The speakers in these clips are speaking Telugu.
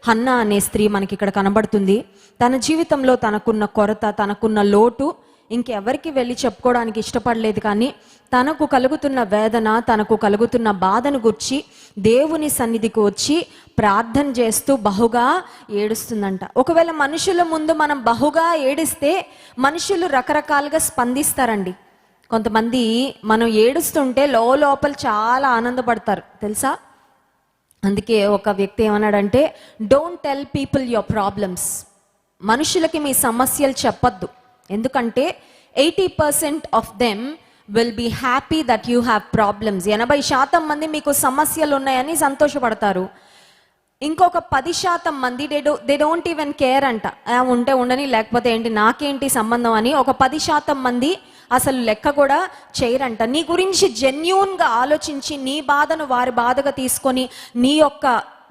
హన్నా అనే స్త్రీ మనకి ఇక్కడ కనబడుతుంది. తన జీవితంలో తనకున్న కొరత, తనకున్న లోటు ఇంకెవరికి వెళ్ళి చెప్పుకోవడానికి ఇష్టపడలేదు. కానీ తనకు కలుగుతున్న వేదన, తనకు కలుగుతున్న బాధను గుర్చి దేవుని సన్నిధికి వచ్చి ప్రార్థన చేస్తూ బహుగా ఏడుస్తుందంట. ఒకవేళ మనుషుల ముందు మనం బహుగా ఏడిస్తే మనుషులు రకరకాలుగా స్పందిస్తారండి. కొంతమంది మనం ఏడుస్తుంటే లోపల చాలా ఆనందపడతారు తెలుసా. అందుకే ఒక వ్యక్తి ఏమన్నాడంటే, don't tell people your problems. మనుషులకి మీ సమస్యలు చెప్పొద్దు, ఎందుకంటే 80% of them will be happy that you have problems. 80% మంది మీకు సమస్యలు ఉన్నాయని సంతోషపడతారు. ఇంకొక 10% మంది దే డోంట్ ఈవెన్ కేర్ అంట. ఉంటే ఉండని, లేకపోతే ఏంటి, నాకేంటి సంబంధం అని ఒక 10% మంది అసలు లెక్క కూడా చేయరంట. నీ గురించి జెన్యూన్గా ఆలోచించి నీ బాధను వారి బాధగా తీసుకొని నీ యొక్క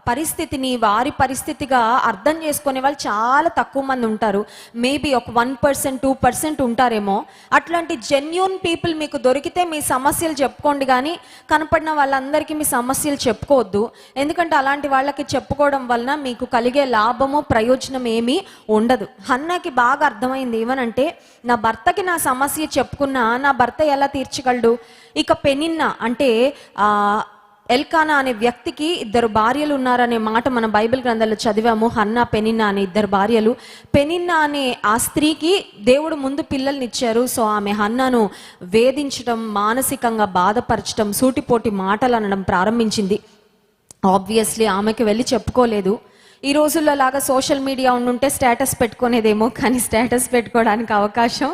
పరిస్థితిని వారి పరిస్థితిగా అర్థం చేసుకునే వాళ్ళు చాలా తక్కువ మంది ఉంటారు. మేబీ ఒక 1%, 2% ఉంటారేమో. అట్లాంటి జెన్యూన్ పీపుల్ మీకు దొరికితే మీ సమస్యలు చెప్పుకోండి, కానీ కనపడిన వాళ్ళందరికీ మీ సమస్యలు చెప్పుకోవద్దు. ఎందుకంటే అలాంటి వాళ్ళకి చెప్పుకోవడం వలన మీకు కలిగే లాభము ప్రయోజనం ఏమీ ఉండదు. హన్నాకి బాగా అర్థమైంది ఏమనంటే, నా భర్తకి నా సమస్య చెప్పుకున్నా నా భర్త ఎలా తీర్చగలడు. ఇక పెనిన్నా అంటే ఎల్కానా అనే వ్యక్తికి 2 భార్యలు ఉన్నారనే మాట మన బైబిల్ గ్రంథాల్లో చదివాము. హన్నా, పెనిన్నా అనే 2 భార్యలు. పెనిన్నా అనే ఆ స్త్రీకి దేవుడు ముందు పిల్లల్ని ఇచ్చారు. సో ఆమె హన్నాను వేధించడం, మానసికంగా బాధపరచడం, సూటిపోటి మాటలు అనడం ప్రారంభించింది. ఆబ్వియస్లీ ఆమెకి వెళ్ళి చెప్పుకోలేదు. ఈ రోజుల్లో లాగా సోషల్ మీడియా ఉండుంటే స్టేటస్ పెట్టుకునేదేమో, కానీ స్టేటస్ పెట్టుకోవడానికి అవకాశం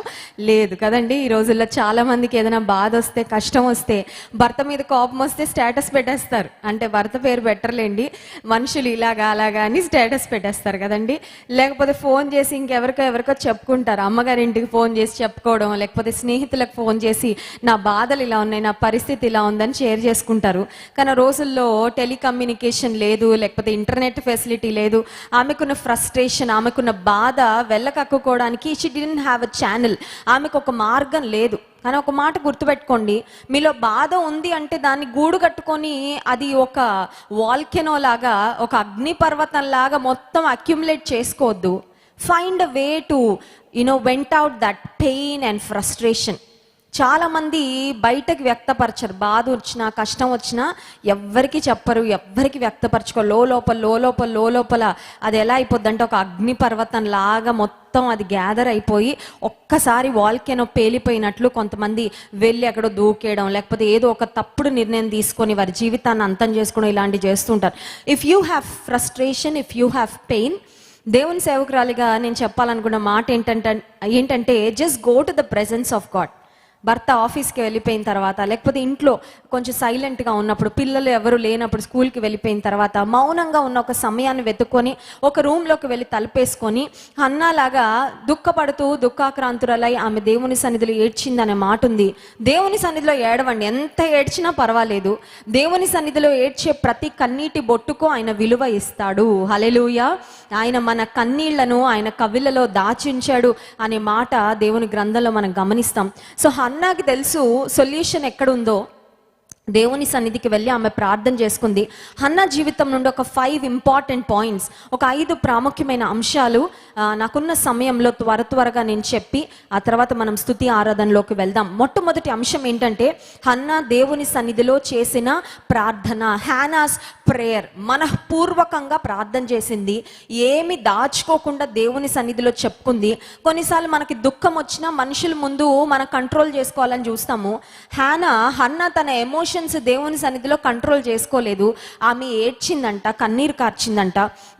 లేదు కదండి. ఈ రోజుల్లో చాలా మందికి ఏదైనా బాధ వస్తే, కష్టం వస్తే, భర్త మీద కోపం వస్తే స్టేటస్ పెట్టేస్తారు. అంటే భర్త పేరు పెట్టర్లేండి, మనుషులు ఇలాగా అలాగా అని స్టేటస్ పెట్టేస్తారు కదండి. లేకపోతే ఫోన్ చేసి ఇంకెవరికో చెప్పుకుంటారు. అమ్మగారింటికి ఫోన్ చేసి చెప్పుకోవడం, లేకపోతే స్నేహితులకు ఫోన్ చేసి నా బాధలు ఇలా ఉన్నాయి, నా పరిస్థితి ఇలా ఉందని షేర్ చేసుకుంటారు. కానీ రోజుల్లో టెలికమ్యూనికేషన్ లేదు, లేకపోతే ఇంటర్నెట్ ఫెసిలిటీ లేదు. ఆమెకున్న ఫ్రస్ట్రేషన్, ఆమెకున్న బాధ వెళ్ళకక్కుకోవడానికి she didn't have a channel. ఆమెకు ఒక మార్గం లేదు. కానీ ఒక మాట గుర్తుపెట్టుకోండి, మీలో బాధ ఉంది అంటే దాన్ని గూడు కట్టుకొని అది ఒక వాల్కెనో లాగా, ఒక అగ్నిపర్వతం లాగా మొత్తం అక్యుములేట్ చేసుకోవద్దు. Find a way to went out that pain and frustration. చాలామంది బయటకు వ్యక్తపరచరు. బాధ వచ్చినా, కష్టం వచ్చినా ఎవ్వరికి చెప్పరు, ఎవ్వరికి వ్యక్తపరచుకో. లోపల అది ఎలా అయిపోద్ది అంటే ఒక అగ్నిపర్వతం లాగా మొత్తం అది గ్యాదర్ అయిపోయి ఒక్కసారి వాల్కెనో పేలిపోయినట్లు కొంతమంది వెళ్ళి అక్కడ దూకేయడం, లేకపోతే ఏదో ఒక తప్పుడు నిర్ణయం తీసుకొని వారి జీవితాన్ని అంతం చేసుకోవడం, ఇలాంటివి చేస్తుంటారు. If you have frustration, if you have pain, దేవుని సేవకురాలిగా నేను చెప్పాలనుకున్న మాట ఏంటంటే just go to the presence of God. భర్త ఆఫీస్కి వెళ్ళిపోయిన తర్వాత, లేకపోతే ఇంట్లో కొంచెం సైలెంట్గా ఉన్నప్పుడు, పిల్లలు ఎవరు లేనప్పుడు, స్కూల్కి వెళ్ళిపోయిన తర్వాత మౌనంగా ఉన్న ఒక సమయాన్ని వెతుక్కొని ఒక రూమ్లోకి వెళ్ళి తలుపేసుకొని హన్నాలాగా దుఃఖపడుతూ దుఃఖాక్రాంతురాలై ఆమె దేవుని సన్నిధిలో ఏడ్చిందనే మాట ఉంది. దేవుని సన్నిధిలో ఏడవండి, ఎంత ఏడ్చినా పర్వాలేదు. దేవుని సన్నిధిలో ఏడ్చే ప్రతి కన్నీటి బొట్టుకు ఆయన విలువ ఇస్తాడు. హల్లెలూయా. ఆయన మన కన్నీళ్లను ఆయన కవిలలో దాచించాడు అనే మాట దేవుని గ్రంథంలో మనం గమనిస్తాం. సో హన్నాకి తెలుసు సొల్యూషన్ ఎక్కడుందో. దేవుని సన్నిధికి వెళ్ళి ఆమె ప్రార్థన చేసుకుంది. హన్నా జీవితం నుండి ఒక 5 ఇంపార్టెంట్ పాయింట్స్, ఒక 5 ప్రాముఖ్యమైన అంశాలు నాకున్న సమయంలో త్వరగా నేను చెప్పి ఆ తర్వాత మనం స్తుతి ఆరాధనలోకి వెళ్దాం. మొట్టమొదటి అంశం ఏంటంటే, హన్నా దేవుని సన్నిధిలో చేసిన ప్రార్థన, హానాస్ ప్రేయర్. మనఃపూర్వకంగా ప్రార్థన చేసింది, ఏమి దాచుకోకుండా దేవుని సన్నిధిలో చెప్పుకుంది. కొన్నిసార్లు మనకి దుఃఖం వచ్చినా మనుషుల ముందు మనం కంట్రోల్ చేసుకోవాలని చూస్తాము. హన్నా తన ఎమోషన్స్ దేవుని సన్నిధిలో కంట్రోల్ చేసుకోలేదు. ఆమె ఏడ్చిందంట, కన్నీరు కార్చిందంట.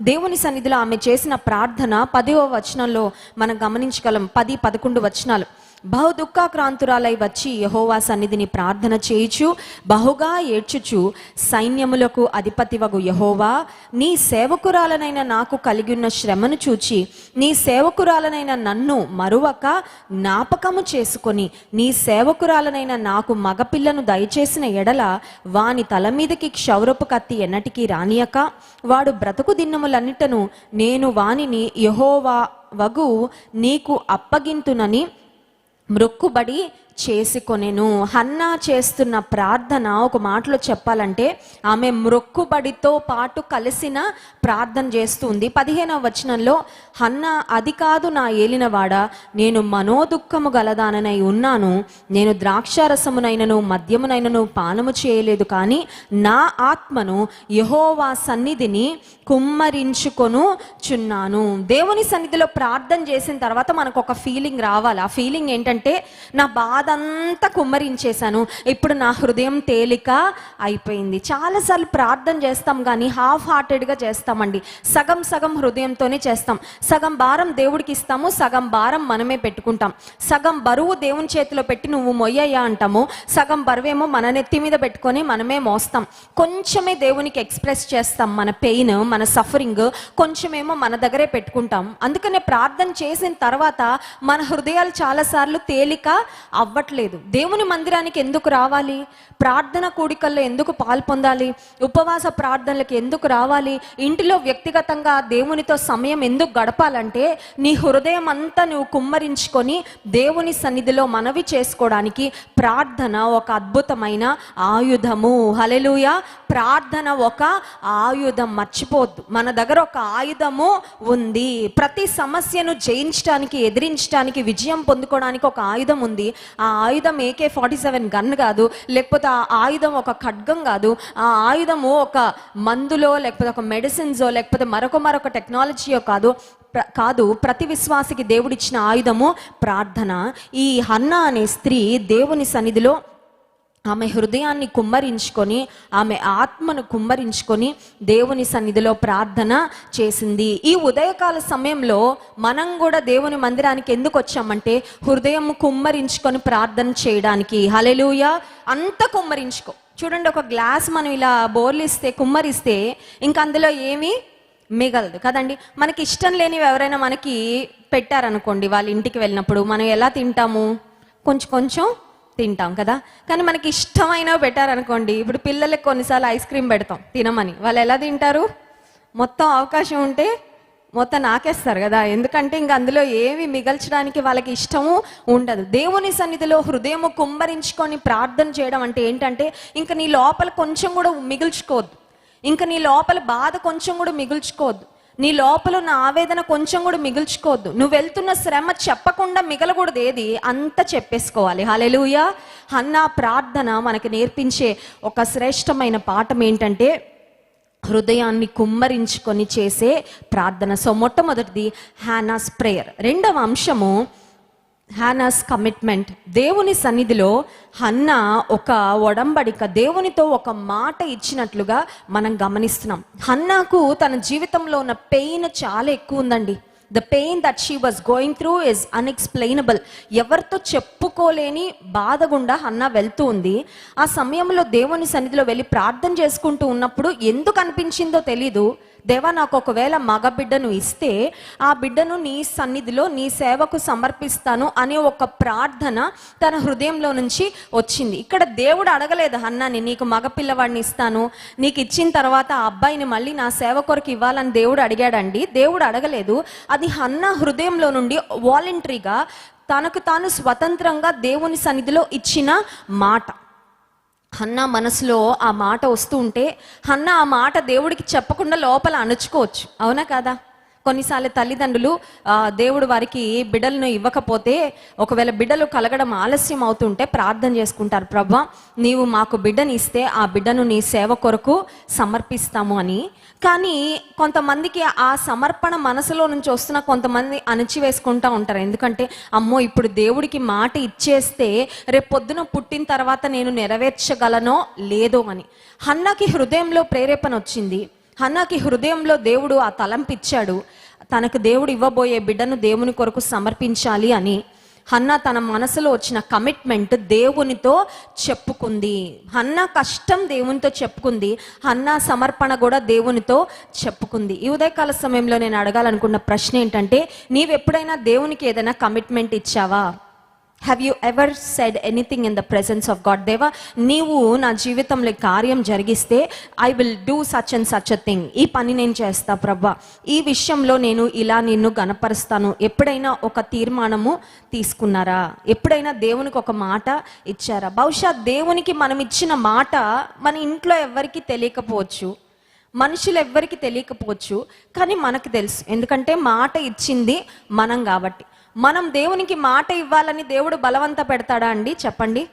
దేవుని సన్నిధిలో ఆమె చేసిన ప్రార్థన 10వ వచనంలో మనం గమనించగలం. 10, 11 వచనాలు. బహు దుఃఖాక్రాంతురాలై వచ్చి యెహోవా సన్నిధిని ప్రార్థన చేయుచు బహుగా ఏడ్చుచు, సైన్యములకు అధిపతివగు యెహోవా, నీ సేవకురాలనైన నాకు కలిగి ఉన్న శ్రమను చూచి నీ సేవకురాలనైన నన్ను మరువక జ్ఞాపకము చేసుకొని నీ సేవకురాలనైన నాకు మగపిల్లను దయచేసిన ఎడల వాని తల మీదకి క్షౌరపు కత్తి ఎన్నటికీ రానియక వాడు బ్రతుకు దిన్నములన్నిటను నేను వానిని యెహోవా వగు నీకు అప్పగింతునని మ్రొక్కుబడి చేసుకొనెను. హన్నా చేస్తున్న ప్రార్థన ఒక మాటలో చెప్పాలంటే ఆమె మ్రొక్కుబడితో పాటు కలిసిన ప్రార్థన చేస్తుంది. 15వ వచనంలో హన్నా, అది కాదు నా ఏలినవాడా, నేను మనోదుఃఖము గలదాననై ఉన్నాను, నేను ద్రాక్షారసమునైనను మద్యమునైనను పానము చేయలేదు, కానీ నా ఆత్మను యెహోవా సన్నిధిని కుమ్మరించుకొను చున్నాను. దేవుని సన్నిధిలో ప్రార్థన చేసిన తర్వాత మనకు ఒక ఫీలింగ్ రావాలి. ఆ ఫీలింగ్ ఏంటంటే, నా బాధ అంతా కుమ్మరించేశాను, ఇప్పుడు నా హృదయం తేలిక అయిపోయింది. చాలాసార్లు ప్రార్థన చేస్తాం కానీ హాఫ్ హార్టెడ్గా చేస్తామండి. సగం సగం హృదయంతోనే చేస్తాం. సగం భారం దేవుడికి ఇస్తాము, సగం భారం మనమే పెట్టుకుంటాం. సగం బరువు దేవుని చేతిలో పెట్టి నువ్వు మొయ్యయ్యా అంటాము, సగం బరువేమో మన నెత్తి మీద పెట్టుకొని మనమే మోస్తాం. కొంచెమే దేవునికి ఎక్స్ప్రెస్ చేస్తాం మన పెయిన్, మన సఫరింగ్, కొంచెమేమో మన దగ్గరే పెట్టుకుంటాం. అందుకనే ప్రార్థన చేసిన తర్వాత మన హృదయాలు చాలాసార్లు తేలిక అవ్వట్లేదు. దేవుని మందిరానికి ఎందుకు రావాలి? ప్రార్థన కూడికల్లో ఎందుకు పాల్పొందాలి? ఉపవాస ప్రార్థనలకు ఎందుకు రావాలి? ఇంటిలో వ్యక్తిగతంగా దేవునితో సమయం ఎందుకు గడపాలంటే, నీ హృదయం అంతా నువ్వు కుమ్మరించుకొని దేవుని సన్నిధిలో మనవి చేసుకోవడానికి ప్రార్థన ఒక అద్భుతమైన ఆయుధము. హల్లెలూయా! ప్రార్థన ఒక ఆయుధం, మర్చిపోద్దు. మన దగ్గర ఒక ఆయుధము ఉంది. ప్రతి సమస్యను జయించడానికి, ఎదిరించడానికి, విజయం పొందుకోవడానికి ఒక ఆయుధం ఉంది. ఆ ఆయుధం AK-47 గన్ కాదు, లేకపోతే ఆ ఆయుధం ఒక ఖడ్గం కాదు. ఆ ఆయుధము ఒక మందులో, లేకపోతే ఒక మెడిసిన్సో, లేకపోతే మరొక టెక్నాలజీయో కాదు. ప్రతి విశ్వాసికి దేవుడిచ్చిన ఆయుధము ప్రార్థన. ఈ హన్నా అనే స్త్రీ దేవుని సన్నిధిలో ఆమె హృదయాన్ని కుమ్మరించుకొని, ఆమె ఆత్మను కుమ్మరించుకొని దేవుని సన్నిధిలో ప్రార్థన చేసింది. ఈ ఉదయకాల సమయంలో మనం కూడా దేవుని మందిరానికి ఎందుకు వచ్చామంటే, హృదయం కుమ్మరించుకొని ప్రార్థన చేయడానికి. హల్లెలూయా! అంత కుమ్మరించుకో. చూడండి, ఒక గ్లాస్ మనం ఇలా బోర్లిస్తే, కుమ్మరిస్తే ఇంక అందులో ఏమీ మిగలదు కదండి. మనకి ఇష్టం లేనివి ఎవరైనా మనకి పెట్టారనుకోండి, వాళ్ళ ఇంటికి వెళ్ళినప్పుడు మనం ఎలా తింటాము? కొంచెం తింటాం కదా. కానీ మనకి ఇష్టమైనవి పెట్టారనుకోండి, ఇప్పుడు పిల్లలకి కొన్నిసార్లు ఐస్ క్రీమ్ పెడతాం తినమని, వాళ్ళు ఎలా తింటారు? మొత్తం అవకాశం ఉంటే మొత్తం నాకేస్తారు కదా. ఎందుకంటే ఇంక అందులో ఏవి మిగల్చడానికి వాళ్ళకి ఇష్టము ఉండదు. దేవుని సన్నిధిలో హృదయము కుమ్మరించుకొని ప్రార్థన చేయడం అంటే ఏంటంటే, ఇంక నీ లోపల కొంచెం కూడా మిగుల్చుకోవద్దు, ఇంక నీ లోపల బాధ కొంచెం కూడా మిగుల్చుకోవద్దు, నీ లోపల ఉన్న ఆవేదన కొంచెం కూడా మిగుల్చుకోవద్దు. నువ్వు వెళ్తున్న శ్రమ చెప్పకుండా మిగలకూడదు, ఏది అంతా చెప్పేసుకోవాలి. హల్లెలూయా! హన్నా ప్రార్థన మనకి నేర్పించే ఒక శ్రేష్టమైన పాఠం ఏంటంటే, హృదయాన్ని కుమ్మరించుకొని చేసే ప్రార్థన. సో మొట్టమొదటిది హానాస్ ప్రేయర్. రెండవ అంశము హానాస్ కమిట్మెంట్. దేవుని సన్నిధిలో హన్నా ఒక ఒడంబడిక, దేవునితో ఒక మాట ఇచ్చినట్లుగా మనం గమనిస్తున్నాం. హన్నాకు తన జీవితంలో ఉన్న పెయిన్ చాలా ఎక్కువ ఉందండి. The pain that she was going through is unexplainable. ఎవరితో చెప్పుకోలేని బాధ గుండా హన్నా వెళ్తూ ఉంది. ఆ సమయంలో దేవుని సన్నిధిలో వెళ్ళి ప్రార్థన చేసుకుంటూ ఉన్నప్పుడు ఎందుకు అనిపించిందో తెలీదు, దేవా నాకు ఒకవేళ మగ బిడ్డను ఇస్తే ఆ బిడ్డను నీ సన్నిధిలో నీ సేవకు సమర్పిస్తాను అనే ఒక ప్రార్థన తన హృదయంలో నుంచి వచ్చింది. ఇక్కడ దేవుడు అడగలేదు హన్నాని, నీకు మగ పిల్లవాడిని ఇస్తాను, నీకు ఇచ్చిన తర్వాత ఆ అబ్బాయిని మళ్ళీ నా సేవ కొరకు ఇవ్వాలని దేవుడు అడిగాడండి. దేవుడు అడగలేదు. అది హన్నా హృదయంలో నుండి వాలంటరీగా తనకు తాను స్వతంత్రంగా దేవుని సన్నిధిలో ఇచ్చిన మాట. హన్నా మనసులో ఆ మాట వస్తూ ఉంటే హన్నా ఆ మాట దేవుడికి చెప్పకుండా లోపల అణుచుకోవచ్చు, అవునా కదా. కొన్నిసార్లు తల్లిదండ్రులు దేవుడు వారికి బిడ్డలను ఇవ్వకపోతే, ఒకవేళ బిడ్డలు కలగడం ఆలస్యం అవుతుంటే ప్రార్థన చేసుకుంటారు, ప్రభా నీవు మాకు బిడ్డని ఇస్తే ఆ బిడ్డను నీ సేవ కొరకు సమర్పిస్తాము అని. కానీ కొంతమందికి ఆ సమర్పణ మనసులో నుంచి వస్తున్న కొంతమంది అణచివేసుకుంటూ ఉంటారు. ఎందుకంటే అమ్మో ఇప్పుడు దేవుడికి మాట ఇచ్చేస్తే రేపు పొద్దున పుట్టిన తర్వాత నేను నెరవేర్చగలనో లేదో అని. హన్నాకి హృదయంలో ప్రేరేపణ వచ్చింది. హన్నాకి హృదయంలో దేవుడు ఆ తలంపిచ్చాడు, తనకు దేవుడు ఇవ్వబోయే బిడ్డను దేవుని కొరకు సమర్పించాలి అని. హన్నా తన మనసులో వచ్చిన కమిట్మెంట్ దేవునితో చెప్పుకుంది. హన్నా కష్టం దేవునితో చెప్పుకుంది, హన్నా సమర్పణ కూడా దేవునితో చెప్పుకుంది. ఈ ఉదయకాల సమయంలో నేను అడగాలనుకున్న ప్రశ్న ఏంటంటే, నీవెప్పుడైనా దేవునికి ఏదైనా కమిట్మెంట్ ఇచ్చావా? Have you ever said anything in the presence of God? దేవా, నీవు నా జీవితంలో కార్యం జరిగిస్తే I will do such and such a thing. ఈ పని నేను చేస్తా ప్రభా, ఈ విషయంలో నేను ఇలా నిన్ను గణపరుస్తాను. ఎప్పుడైనా ఒక తీర్మానము తీసుకున్నారా? ఎప్పుడైనా దేవునికి ఒక మాట ఇచ్చారా? బహుశా దేవునికి మనం ఇచ్చిన మాట మన ఇంట్లో ఎవరికి తెలియకపోవచ్చు, మనుషులు ఎవ్వరికి తెలియకపోవచ్చు, కానీ మనకు తెలుసు. ఎందుకంటే మాట ఇచ్చింది మనం కాబట్టి. మనం దేవునికి మాట ఇవ్వాలని దేవుడు బలవంత పెడతాడా అండి? చెప్పండి.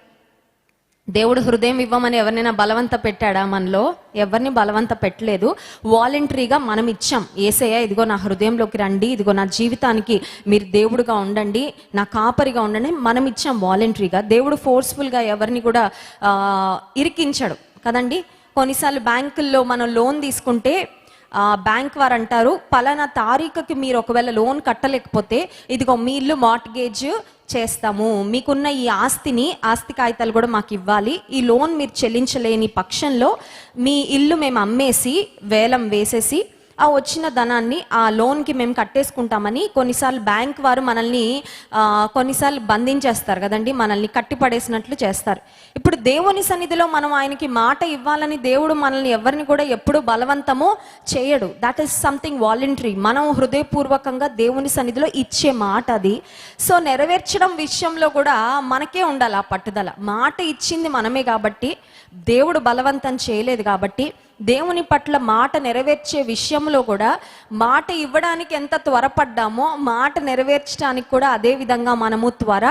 దేవుడు హృదయం ఇవ్వమని ఎవరినైనా బలవంత పెట్టాడా? మనలో ఎవరిని బలవంత పెట్టలేదు. వాలంటరీగా మనం ఇచ్చాం. యేసయ్య, ఇదిగో నా హృదయంలోకి రండి, ఇదిగో నా జీవితానికి మీరు దేవుడుగా ఉండండి, నా కాపరిగా ఉండండి, మనం ఇచ్చాం వాలంటరీగా. దేవుడు ఫోర్స్ఫుల్గా ఎవరిని కూడా ఇరికించడు కదండి. కొన్నిసార్లు బ్యాంకుల్లో మనం లోన్ తీసుకుంటే బ్యాంక్ వారు అంటారు, పలానా తారీఖుకి మీరు ఒకవేళ లోన్ కట్టలేకపోతే ఇదిగో మీ ఇల్లు మార్ట్గేజ్ చేస్తాము, మీకున్న ఈ ఆస్తి కాగితాలు కూడా మాకు ఇవ్వాలి, ఈ లోన్ మీరు చెల్లించలేని పక్షంలో మీ ఇల్లు మేము అమ్మేసి వేలం వేసేసి ఆ వచ్చిన ధనాన్ని ఆ లోన్కి మేము కట్టేసుకుంటామని కొన్నిసార్లు బ్యాంక్ వారు మనల్ని కొన్నిసార్లు బంధించేస్తారు కదండి, మనల్ని కట్టిపడేసినట్లు చేస్తారు. ఇప్పుడు దేవుని సన్నిధిలో మనం ఆయనకి మాట ఇవ్వాలని దేవుడు మనల్ని ఎవరిని కూడా ఎప్పుడూ బలవంతము చేయడు. That is something voluntary. మనం హృదయపూర్వకంగా దేవుని సన్నిధిలో ఇచ్చే మాట అది. సో నెరవేర్చడం విషయంలో కూడా మనకే ఉండాలి ఆ పట్టుదల. మాట ఇచ్చింది మనమే కాబట్టి, దేవుడు బలవంతం చేయలేదు కాబట్టి, దేవుని పట్ల మాట నెరవేర్చే విషయంలో కూడా మాట ఇవ్వడానికి ఎంత త్వరపడ్డామో మాట నెరవేర్చడానికి కూడా అదే విధంగా మనము త్వర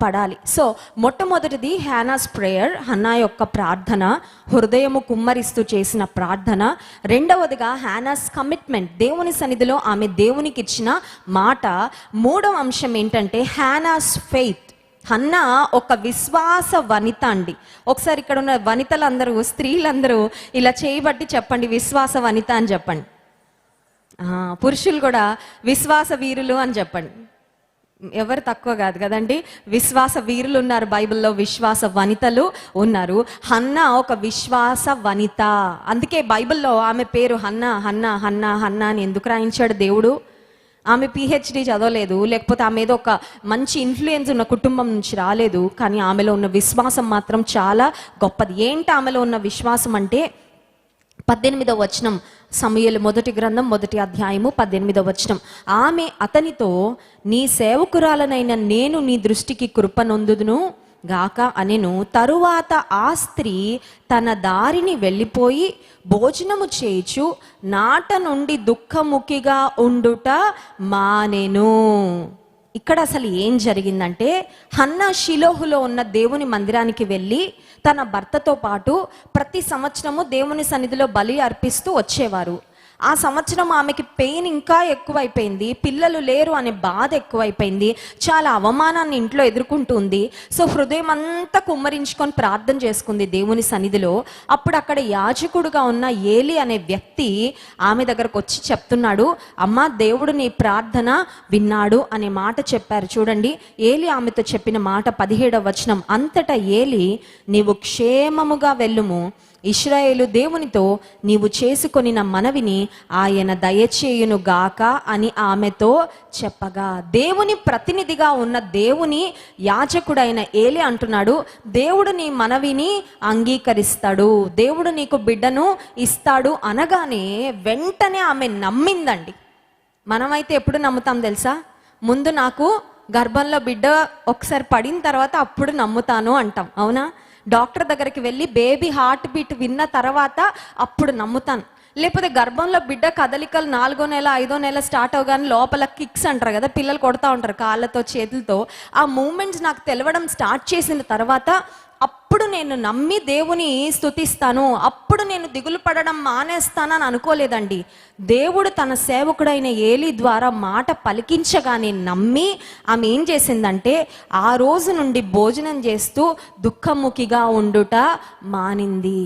పడాలి. సో మొట్టమొదటిది హన్నాస్ ప్రేయర్, హన్నా యొక్క ప్రార్థన, హృదయము కుమ్మరిస్తూ చేసిన ప్రార్థన. రెండవదిగా హన్నాస్ కమిట్మెంట్, దేవుని సన్నిధిలో ఆమె దేవునికి ఇచ్చిన మాట. మూడవ అంశం ఏంటంటే హన్నాస్ ఫెయిత్. హన్నా ఒక విశ్వాస వనిత అండి. ఒకసారి ఇక్కడ ఉన్న వనితలందరూ, స్త్రీలందరూ ఇలా చేయబట్టి చెప్పండి, విశ్వాస వనిత అని చెప్పండి. పురుషులు కూడా విశ్వాస వీరులు అని చెప్పండి. ఎవరు తక్కువ కాదు కదండి, విశ్వాస వీరులు ఉన్నారు బైబిల్లో, విశ్వాస వనితలు ఉన్నారు. హన్నా ఒక విశ్వాస వనిత. అందుకే బైబిల్లో ఆమె పేరు హన్నా. హన్నా హన్నా హన్నా అని ఎందుకు రాయించాడు దేవుడు? ఆమె పిహెచ్డి చదవలేదు, లేకపోతే ఆమె ఏదో ఒక మంచి ఇన్ఫ్లుయెన్స్ ఉన్న కుటుంబం నుంచి రాలేదు, కానీ ఆమెలో ఉన్న విశ్వాసం మాత్రం చాలా గొప్పది. ఏంటి ఆమెలో ఉన్న విశ్వాసం అంటే 18వ వచనం, సమూయేలు మొదటి గ్రంథం 1వ అధ్యాయము 18వ వచనం. ఆమె అతనితో, నీ సేవకురాలనైన నేను నీ దృష్టికి కృపనొందుదును గాక అనెను. తరువాత ఆ స్త్రీ తన దారిని వెళ్ళిపోయి భోజనము చేయుచు నాట నుండి దుఃఖముఖిగా ఉండుట మానెను. ఇక్కడ అసలు ఏం జరిగిందంటే, హన్నా షిలోహులో ఉన్న దేవుని మందిరానికి వెళ్ళి తన భర్తతో పాటు ప్రతి సంవత్సరము దేవుని సన్నిధిలో బలి అర్పిస్తూ వచ్చేవారు. ఆ సంవత్సరం ఆమెకి పెయిన్ ఇంకా ఎక్కువైపోయింది, పిల్లలు లేరు అనే బాధ ఎక్కువైపోయింది, చాలా అవమానాన్ని ఇంట్లో ఎదుర్కొంటుంది. సో హృదయం అంతా కుమ్మరించుకొని ప్రార్థన చేసుకుంది దేవుని సన్నిధిలో. అప్పుడు అక్కడ యాజకుడుగా ఉన్న ఏలి అనే వ్యక్తి ఆమె దగ్గరకు వచ్చి చెప్తున్నాడు, అమ్మా, దేవుడు నీ ప్రార్థన విన్నాడు అనే మాట చెప్పారు. చూడండి ఏలి ఆమెతో చెప్పిన మాట 17వ వచనం. అంతటా ఏలి, నీవు క్షేమముగా వెళ్ళుము, ఇశ్రాయేలు దేవునితో నీవు చేసుకొనిన మనవిని ఆయన దయచేయును గాక అని ఆమెతో చెప్పగా, దేవుని ప్రతినిధిగా ఉన్న దేవుని యాజకుడైన ఏలి అంటున్నాడు, దేవుడు నీ మనవిని అంగీకరిస్తాడు, దేవుడు నీకు బిడ్డను ఇస్తాడు అనగానే వెంటనే ఆమె నమ్మిందండి. మనమైతే ఎప్పుడు నమ్ముతాం తెలుసా? ముందు నాకు గర్భంలో బిడ్డ ఒకసారి పడిన తర్వాత అప్పుడు నమ్ముతాను అంటాం, అవునా? డాక్టర్ దగ్గరికి వెళ్ళి బేబీ హార్ట్ బీట్ విన్న తర్వాత అప్పుడు నమ్ముతాను. లేకపోతే గర్భంలో బిడ్డ కదలికలు 4వ నెల 5వ నెల స్టార్ట్ అవగానే లోపల కిక్స్ అంటారు కదా, పిల్లలు కొడతా ఉంటారు కాళ్ళతో చేతులతో. ఆ మూమెంట్స్ నాకు తెలవడం స్టార్ట్ చేసిన తర్వాత అప్పుడు నేను నమ్మి దేవుని స్తుతిస్తాను, అప్పుడు నేను దిగులు పడడం మానేస్తానని అనుకోలేదండి. దేవుడు తన సేవకుడైన ఏలి ద్వారా మాట పలికించగానే నమ్మి ఆమె ఏం చేసిందంటే ఆ రోజు నుండి భోజనం చేస్తూ దుఃఖముఖిగా ఉండుట మానింది.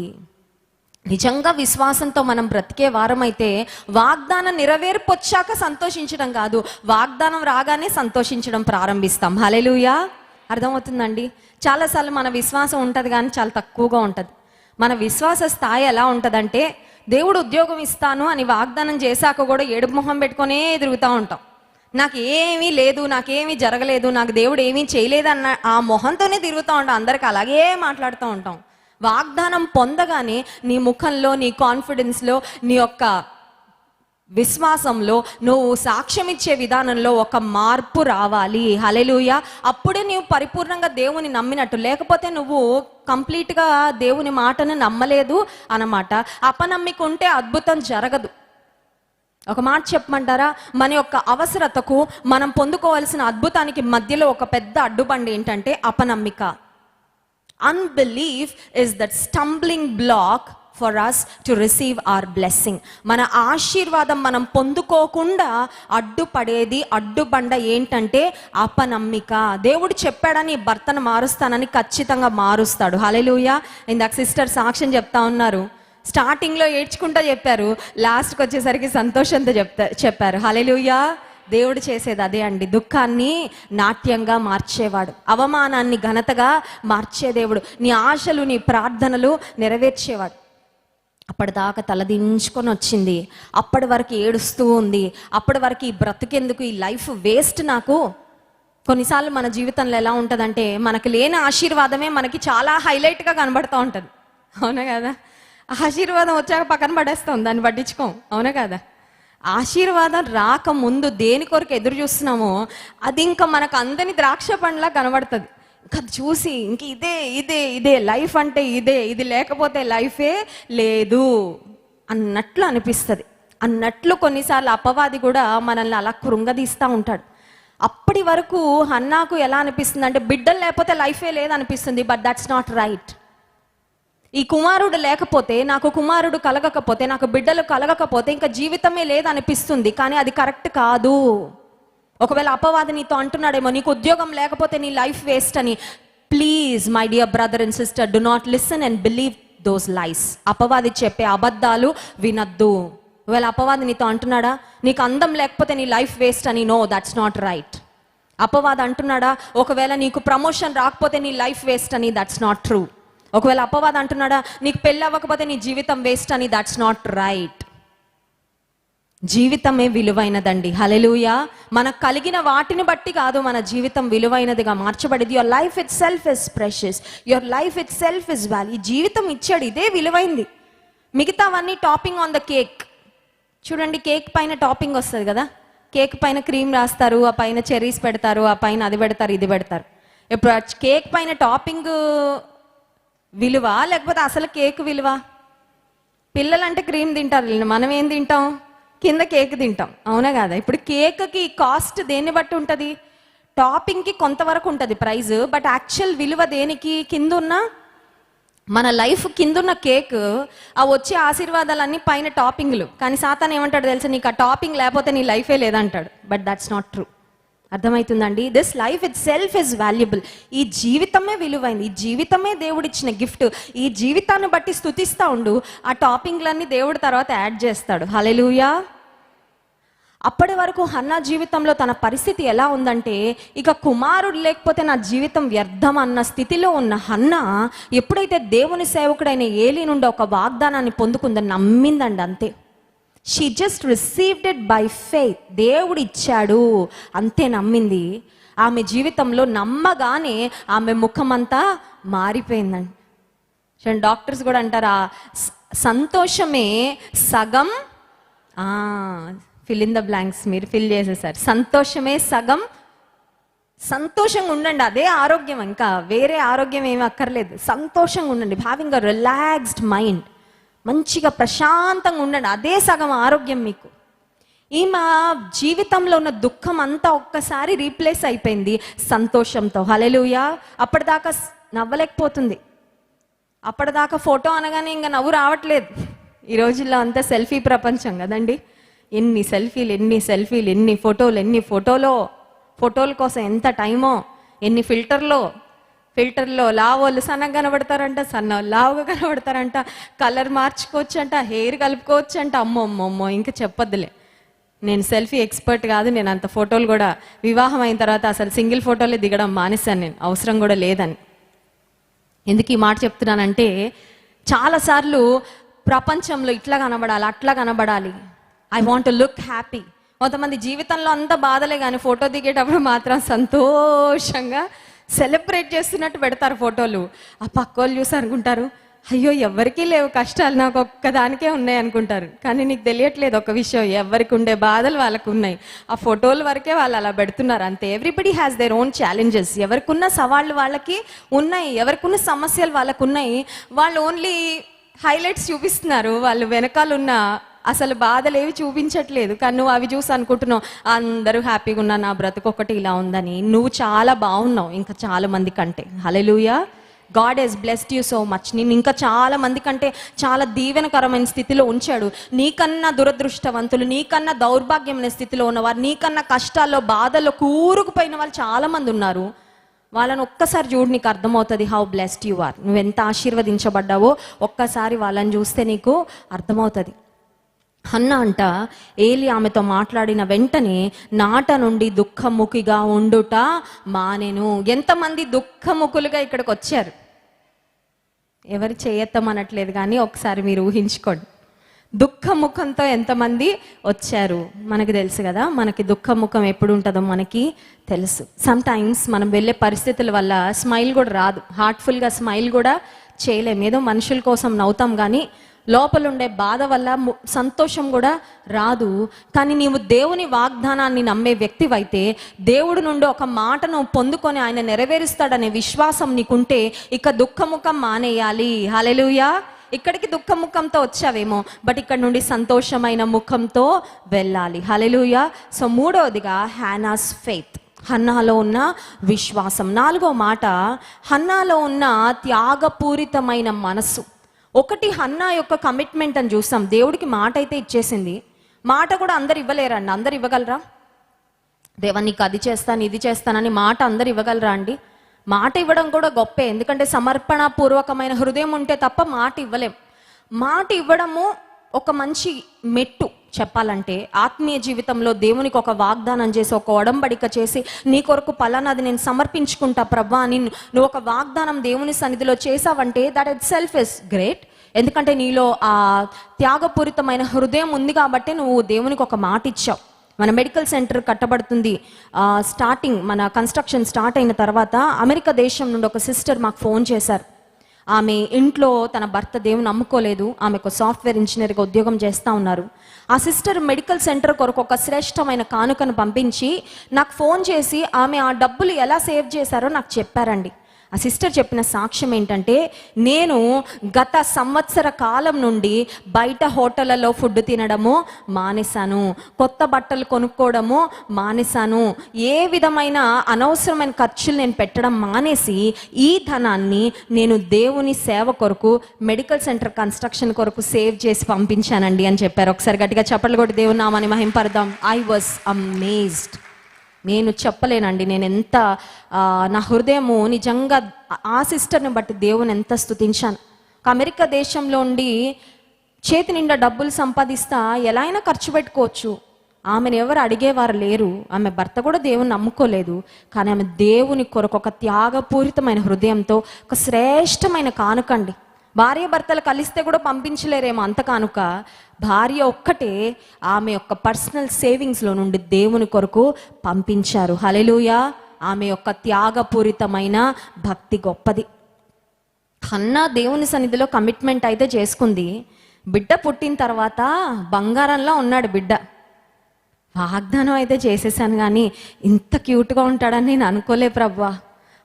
నిజంగా విశ్వాసంతో మనం బ్రతికే వారమైతే వాగ్దానం నెరవేర్పొచ్చాక సంతోషించడం కాదు, వాగ్దానం రాగానే సంతోషించడం ప్రారంభిస్తాం. హల్లెలూయా. అర్థమవుతుందండి? చాలాసార్లు మన విశ్వాసం ఉంటుంది కానీ చాలా తక్కువగా ఉంటుంది. మన విశ్వాస స్థాయి ఎలా ఉంటుందంటే, దేవుడు ఉద్యోగం ఇస్తాను అని వాగ్దానం చేశాక కూడా ఏడుపు మొహం పెట్టుకునే తిరుగుతూ ఉంటాం. నాకు ఏమీ లేదు, నాకేమీ జరగలేదు, నాకు దేవుడు ఏమీ చేయలేదు అన్న ఆ మొహంతోనే తిరుగుతూ ఉంటాం, అందరికి అలాగే మాట్లాడుతూ ఉంటాం. వాగ్దానం పొందగానే నీ ముఖంలో, నీ కాన్ఫిడెన్స్లో, నీ యొక్క విశ్వాసంలో, నువ్వు సాక్ష్యం ఇచ్చే విధానంలో ఒక మార్పు రావాలి. హల్లెలూయా. అప్పుడే నీవు పరిపూర్ణంగా దేవుని నమ్మినట్టు. లేకపోతే నువ్వు కంప్లీట్గా దేవుని మాటను నమ్మలేదు అన్నమాట. అపనమ్మిక ఉంటే అద్భుతం జరగదు. ఒక మాట చెప్పమంటారా? మన యొక్క అవసరతకు, మనం పొందుకోవాల్సిన అద్భుతానికి మధ్యలో ఒక పెద్ద అడ్డుబండి ఏంటంటే అపనమ్మిక. Unbelief is that stumbling block for us to receive our blessing. మన ఆశీర్వాదం మనం పొందుకోకుండా అడ్డుపడేది, అడ్డుబండ ఏంటంటే అపనమ్మిక. దేవుడు చెప్పాడని భర్తను మారుస్తానని ఖచ్చితంగా మారుస్తాడు. హల్లెలూయా. ఇందాక సిస్టర్ సాక్ష్యం చెప్తా ఉన్నారు. స్టార్టింగ్లో ఏడ్చుకుంటా చెప్పారు, లాస్ట్కి వచ్చేసరికి సంతోషంతో చెప్పారు. హల్లెలూయా. దేవుడు చేసేది అదే అండి. దుఃఖాన్ని నాట్యంగా మార్చేవాడు, అవమానాన్ని ఘనతగా మార్చే దేవుడు. నీ ఆశలు, నీ ప్రార్థనలు నెరవేర్చేవాడు. అప్పటిదాకా తలదించుకొని వచ్చింది, అప్పటి వరకు ఏడుస్తూ ఉంది, అప్పటి వరకు ఈ బ్రతికెందుకు, ఈ లైఫ్ వేస్ట్ నాకు. కొన్నిసార్లు మన జీవితంలో ఎలా ఉంటుందంటే, మనకు లేని ఆశీర్వాదమే మనకి చాలా హైలైట్గా కనబడుతూ ఉంటుంది. అవునా కదా? ఆశీర్వాదం వచ్చాక పక్కన పడేస్తాం, దాన్ని పట్టించుకోం. అవునా కదా? ఆశీర్వాదం రాకముందు దేని కొరకు ఎదురు చూస్తున్నామో అది ఇంకా మనకు అందని ద్రాక్ష పండ్లా కనబడుతుంది. ఇంకా చూసి ఇంక ఇదే ఇదే ఇదే లైఫ్ అంటే ఇదే, ఇది లేకపోతే లైఫే లేదు అన్నట్లు అనిపిస్తుంది. అన్నట్లు కొన్నిసార్లు అపవాది కూడా మనల్ని అలా కృంగదీస్తూ ఉంటాడు. అప్పటి వరకు హన్నాకు ఎలా అనిపిస్తుంది అంటే, బిడ్డలు లేకపోతే లైఫే లేదనిపిస్తుంది. But that's not right. ఈ కుమారుడు లేకపోతే, నాకు కుమారుడు కలగకపోతే, నాకు బిడ్డలు కలగకపోతే ఇంకా జీవితమే లేదనిపిస్తుంది. కానీ అది కరెక్ట్ కాదు. ఒకవేళ అపవాది నీతో అంటున్నాడేమో, నీకు ఉద్యోగం లేకపోతే నీ లైఫ్ వేస్ట్ అని. Please my dear brother and sister, do not listen and believe those lies. అపవాది చెప్పే అబద్ధాలు వినద్దు. ఒకవేళ అపవాది నీతో అంటున్నాడా, నీకు అందం లేకపోతే నీ లైఫ్ వేస్ట్ అని, నో, దట్స్ నాట్ రైట్. అపవాది అంటున్నాడా, ఒకవేళ నీకు ప్రమోషన్ రాకపోతే నీ లైఫ్ వేస్ట్ అని, దట్స్ నాట్ ట్రూ. ఒకవేళ అపవాది అంటున్నాడా, నీకు పెళ్ళి అవ్వకపోతే నీ జీవితం వేస్ట్ అని, దట్స్ నాట్ రైట్. జీవితమే విలువైనదండి. హల్లెలూయా. మనకు కలిగిన వాటిని బట్టి కాదు మన జీవితం విలువైనదిగా మార్చబడింది. Your life itself is precious, your life itself is value. ఈ జీవితం ఇచ్చాడు, ఇదే విలువైంది. మిగతావన్నీ టాపింగ్ ఆన్ ద కేక్. చూడండి, కేక్ పైన టాపింగ్ వస్తుంది కదా. కేక్ పైన క్రీమ్ రాస్తారు, ఆ పైన చెర్రీస్ పెడతారు, ఆ పైన అది పెడతారు, ఇది పెడతారు. ఇప్పుడు కేక్ పైన టాపింగ్ విలువ, లేకపోతే అసలు కేక్ విలువ? పిల్లలంటే క్రీమ్ తింటారు, మనం ఏం తింటాం? కింద కేక్ తింటాం. అవునా కదా? ఇప్పుడు కేక్కి కాస్ట్ దేన్ని బట్టి ఉంటుంది? టాపింగ్కి కొంతవరకు ఉంటుంది ప్రైజ్, బట్ యాక్చువల్ విలువ దేనికి? కింద ఉన్న మన లైఫ్ కిందున్న కేక్, ఆ వచ్చే ఆశీర్వాదాలన్నీ పైన టాపింగ్లు. కానీ సాతాను ఏమంటాడు తెలుసా, నీకు ఆ టాపింగ్ లేకపోతే నీ లైఫే లేదంటాడు. But that's not true. అర్థమవుతుందండి? This life itself is valuable. ఈ జీవితమే విలువైంది, ఈ జీవితమే దేవుడిచ్చిన గిఫ్ట్. ఈ జీవితాన్ని బట్టి స్తుతిస్తూ ఉండు, ఆ టాపింగ్లన్నీ దేవుడు తర్వాత యాడ్ చేస్తాడు. హల్లెలూయా. అప్పటి వరకు హన్నా జీవితంలో తన పరిస్థితి ఎలా ఉందంటే, ఇక కుమారుడు లేకపోతే నా జీవితం వ్యర్థం అన్న స్థితిలో ఉన్న హన్నా ఎప్పుడైతే దేవుని సేవకుడైన ఏలీ నుండి ఒక వాగ్దానాన్ని పొందుకుందని నమ్మిందండి, అంతే. She just received it by faith. దేవుడు ఇచ్చాడు, అంతే నమ్మింది. ఆమె జీవితంలో నమ్మగానే ఆమె ముఖమంతా మారిపోయిందండి. చూడండి, డాక్టర్స్ కూడా అంటారా, సంతోషమే సగం, ఫిల్ ఇన్ ద బ్లాంక్స్ మీరు ఫిల్ చేసేసారు. సంతోషమే సగం. సంతోషంగా ఉండండి, అదే ఆరోగ్యం. ఇంకా వేరే ఆరోగ్యం ఏమీ అక్కర్లేదు. సంతోషంగా ఉండండి, హ్యావింగ్ అ రిలాక్స్డ్ మైండ్. మంచిగా ప్రశాంతంగా ఉండండి, అదే సగం ఆరోగ్యం మీకు. ఈమె జీవితంలో ఉన్న దుఃఖం అంతా ఒక్కసారి రీప్లేస్ అయిపోయింది సంతోషంతో. హల్లెలూయా. అప్పటిదాకా నవ్వలేకపోతుంది, అప్పటిదాకా ఫోటో అనగానే ఇంకా నవ్వు రావట్లేదు. ఈ రోజుల్లో అంతా సెల్ఫీ ప్రపంచం కదండి. ఎన్ని సెల్ఫీలు, ఎన్ని సెల్ఫీలు, ఎన్ని ఫోటోలు, ఎన్ని ఫోటోల కోసం ఎంత టైమో, ఎన్ని ఫిల్టర్లో లావోళ్ళు సన్నగా కనబడతారంట, సన్నోళ్ళు లావుగా కనబడతారంట, కలర్ మార్చుకోవచ్చు అంట, హెయిర్ కలుపుకోవచ్చు అంట. అమ్మో ఇంకా చెప్పొద్దులే. నేను సెల్ఫీ ఎక్స్పర్ట్ కాదు, నేను అంత ఫోటోలు కూడా వివాహం అయిన తర్వాత అసలు సింగిల్ ఫోటోలే దిగడం మానేశాను నేను, అవసరం కూడా లేదని. ఎందుకు ఈ మాట చెప్తున్నానంటే, చాలాసార్లు ప్రపంచంలో ఇట్లా కనబడాలి, అట్లా కనబడాలి, I want to look happy. కొంతమంది జీవితంలో అంతా బాధలే, కానీ ఫోటో దిగేటప్పుడు మాత్రం సంతోషంగా సెలబ్రేట్ చేస్తున్నట్టు పెడతారు ఫోటోలు. ఆ పక్కోళ్ళు చూసి అనుకుంటారు, అయ్యో ఎవరికీ లేవు కష్టాలు, నాకు ఒక్కదానికే ఉన్నాయి అనుకుంటారు. కానీ నీకు తెలియట్లేదు ఒక విషయం, ఎవరికి ఉండే బాధలు వాళ్ళకు ఉన్నాయి. ఆ ఫోటోల వరకే వాళ్ళు అలా పెడుతున్నారు అంతే. Everybody has their own challenges. ఎవరికున్న సవాళ్ళు వాళ్ళకి ఉన్నాయి, ఎవరికున్న సమస్యలు వాళ్ళకు ఉన్నాయి. వాళ్ళు ఓన్లీ హైలైట్స్ చూపిస్తున్నారు, వాళ్ళు వెనకాలన్న అసలు బాధలు ఏవి చూపించట్లేదు. కానీ నువ్వు అవి చూసి అనుకుంటున్నావు అందరూ హ్యాపీగా ఉన్నా, నా బ్రతుకు ఒకటి ఇలా ఉందని. నువ్వు చాలా బాగున్నావు ఇంకా చాలా మంది కంటే. Hallelujah. God has blessed you so much. నేను ఇంకా చాలా మంది కంటే చాలా దీవెనకరమైన స్థితిలో ఉంచాడు. నీకన్నా దురదృష్టవంతులు, నీకన్నా దౌర్భాగ్యమైన స్థితిలో ఉన్నవారు, నీకన్నా కష్టాల్లో బాధల్లో కూరుకుపోయిన వాళ్ళు చాలా మంది ఉన్నారు. వాళ్ళని ఒక్కసారి చూడు, నీకు అర్థమవుతుంది హౌ బ్లెస్డ్ యు ఆర్. నువ్వు ఎంత ఆశీర్వదించబడ్డావో ఒక్కసారి వాళ్ళని చూస్తే నీకు అర్థమవుతుంది. హన్నా అంట ఏలి ఆమెతో మాట్లాడిన వెంటనే నాట నుండి దుఃఖముఖిగా ఉండుట మానెను. ఎంతమంది దుఃఖముఖులుగా ఇక్కడికి వచ్చారు? ఎవరు చేయత్తమనట్లేదు, కానీ ఒకసారి మీరు ఊహించుకోండి. దుఃఖముఖంతో ఎంతమంది వచ్చారు? మనకి తెలుసు కదా, మనకి దుఃఖముఖం ఎప్పుడు ఉంటుందో మనకి తెలుసు. సమ్ టైమ్స్ మనం వెళ్ళే పరిస్థితుల వల్ల స్మైల్ కూడా రాదు, హార్ట్ఫుల్గా స్మైల్ కూడా చేయలేము. ఏదో మనుషుల కోసం నవ్వుతాం, కానీ లోపల ఉండే బాధ వల్ల సంతోషం కూడా రాదు. కానీ నీవు దేవుని వాగ్దానాన్ని నమ్మే వ్యక్తివైతే, దేవుడి నుండి ఒక మాటను పొందుకొని ఆయన నెరవేరుస్తాడనే విశ్వాసం నీకుంటే ఇక దుఃఖముఖం మానేయాలి. హల్లెలూయా. ఇక్కడికి దుఃఖముఖంతో వచ్చావేమో, బట్ ఇక్కడ నుండి సంతోషమైన ముఖంతో వెళ్ళాలి. హల్లెలూయా. సో మూడవదిగా హన్నాస్ ఫెయిత్, హన్నాలో ఉన్న విశ్వాసం. నాలుగో మాట హన్నాలో ఉన్న త్యాగపూరితమైన మనస్సు. ఒకటి హన్నా యొక్క కమిట్మెంట్ అని చూస్తాం. దేవుడికి మాట అయితే ఇచ్చేసింది, మాట కూడా అందరు ఇవ్వలేరండి. అందరు ఇవ్వగలరా? దేవా నీకు అది చేస్తాను ఇది చేస్తానని మాట అందరు ఇవ్వగలరా అండి? మాట ఇవ్వడం కూడా గొప్పే, ఎందుకంటే సమర్పణ పూర్వకమైన హృదయం ఉంటే తప్ప మాట ఇవ్వలేం. మాట ఇవ్వడము ఒక మంచి మెట్టు చెప్పాలంటే. ఆత్మీయ జీవితంలో దేవునికి ఒక వాగ్దానం చేసి, ఒక ఒడంబడిక చేసి, నీ కొరకు పలానాది నేను సమర్పించుకుంటా ప్రభా అని నువ్వు ఒక వాగ్దానం దేవుని సన్నిధిలో చేసావంటే that itself is great. ఎందుకంటే నీలో ఆ త్యాగపూరితమైన హృదయం ఉంది కాబట్టి నువ్వు దేవునికి ఒక మాట ఇచ్చావు. మన మెడికల్ సెంటర్ కట్టబడుతుంది. స్టార్టింగ్ మన కన్స్ట్రక్షన్ స్టార్ట్ అయిన తర్వాత అమెరికా దేశం నుండి ఒక సిస్టర్ మాకు ఫోన్ చేశారు. ఆమె ఇంట్లో తన భర్త దేవుని నమ్ముకోలేదు, ఆమెకు సాఫ్ట్వేర్ ఇంజనీర్గా ఉద్యోగం చేస్తూ ఉన్నారు. ఆ సిస్టర్ మెడికల్ సెంటర్ కొరకు ఒక శ్రేష్టమైన కానుకను పంపించి నాకు ఫోన్ చేసి ఆమె ఆ డబ్బులు ఎలా సేవ్ చేశారో నాకు చెప్పారండి. ఆ సిస్టర్ చెప్పిన సాక్ష్యం ఏంటంటే, నేను గత సంవత్సర కాలం నుండి బయట హోటళ్లలో ఫుడ్ తినడము మానేశాను, కొత్త బట్టలు కొనుక్కోవడము మానేశాను, ఏ విధమైన అనవసరమైన ఖర్చులు నేను పెట్టడం మానేసి ఈ ధనాన్ని నేను దేవుని సేవ కొరకు మెడికల్ సెంటర్ కన్స్ట్రక్షన్ కొరకు సేవ్ చేసి పంపించానండి అని చెప్పారు. ఒకసారి గట్టిగా చప్పట్లు కొట్టి దేవుని నామాన్ని మహింపడదాం. I was amazed. నేను చెప్పలేనండి, నేను ఎంత నా హృదయము నిజంగా ఆ సిస్టర్ని బట్టి దేవుని ఎంత స్తుతించాను. అమెరికా దేశంలో ఉండి చేతి నిండా డబ్బులు సంపాదిస్తా ఎలా అయినా ఖర్చు పెట్టుకోవచ్చు. ఆమెను ఎవరు అడిగేవారు లేరు, ఆమె భర్త కూడా దేవుని నమ్ముకోలేదు. కానీ ఆమె దేవుని కొరకు ఒక త్యాగపూరితమైన హృదయంతో ఒక శ్రేష్టమైన కానుకండి. భార్య భర్తలు కలిస్తే కూడా పంపించలేరేమో అంత కానుక. భార్య ఒక్కటే ఆమె యొక్క పర్సనల్ సేవింగ్స్లో నుండి దేవుని కొరకు పంపించారు. హల్లెలూయా. ఆమె యొక్క త్యాగపూరితమైన భక్తి గొప్పది. హన్నా దేవుని సన్నిధిలో కమిట్మెంట్ అయితే చేసుకుంది. బిడ్డ పుట్టిన తర్వాత బంగారంలో ఉన్నాడు బిడ్డ. వాగ్దానం అయితే చేసేసాను, కానీ ఇంత క్యూట్గా ఉంటాడని నేను అనుకోలే ప్రభువా.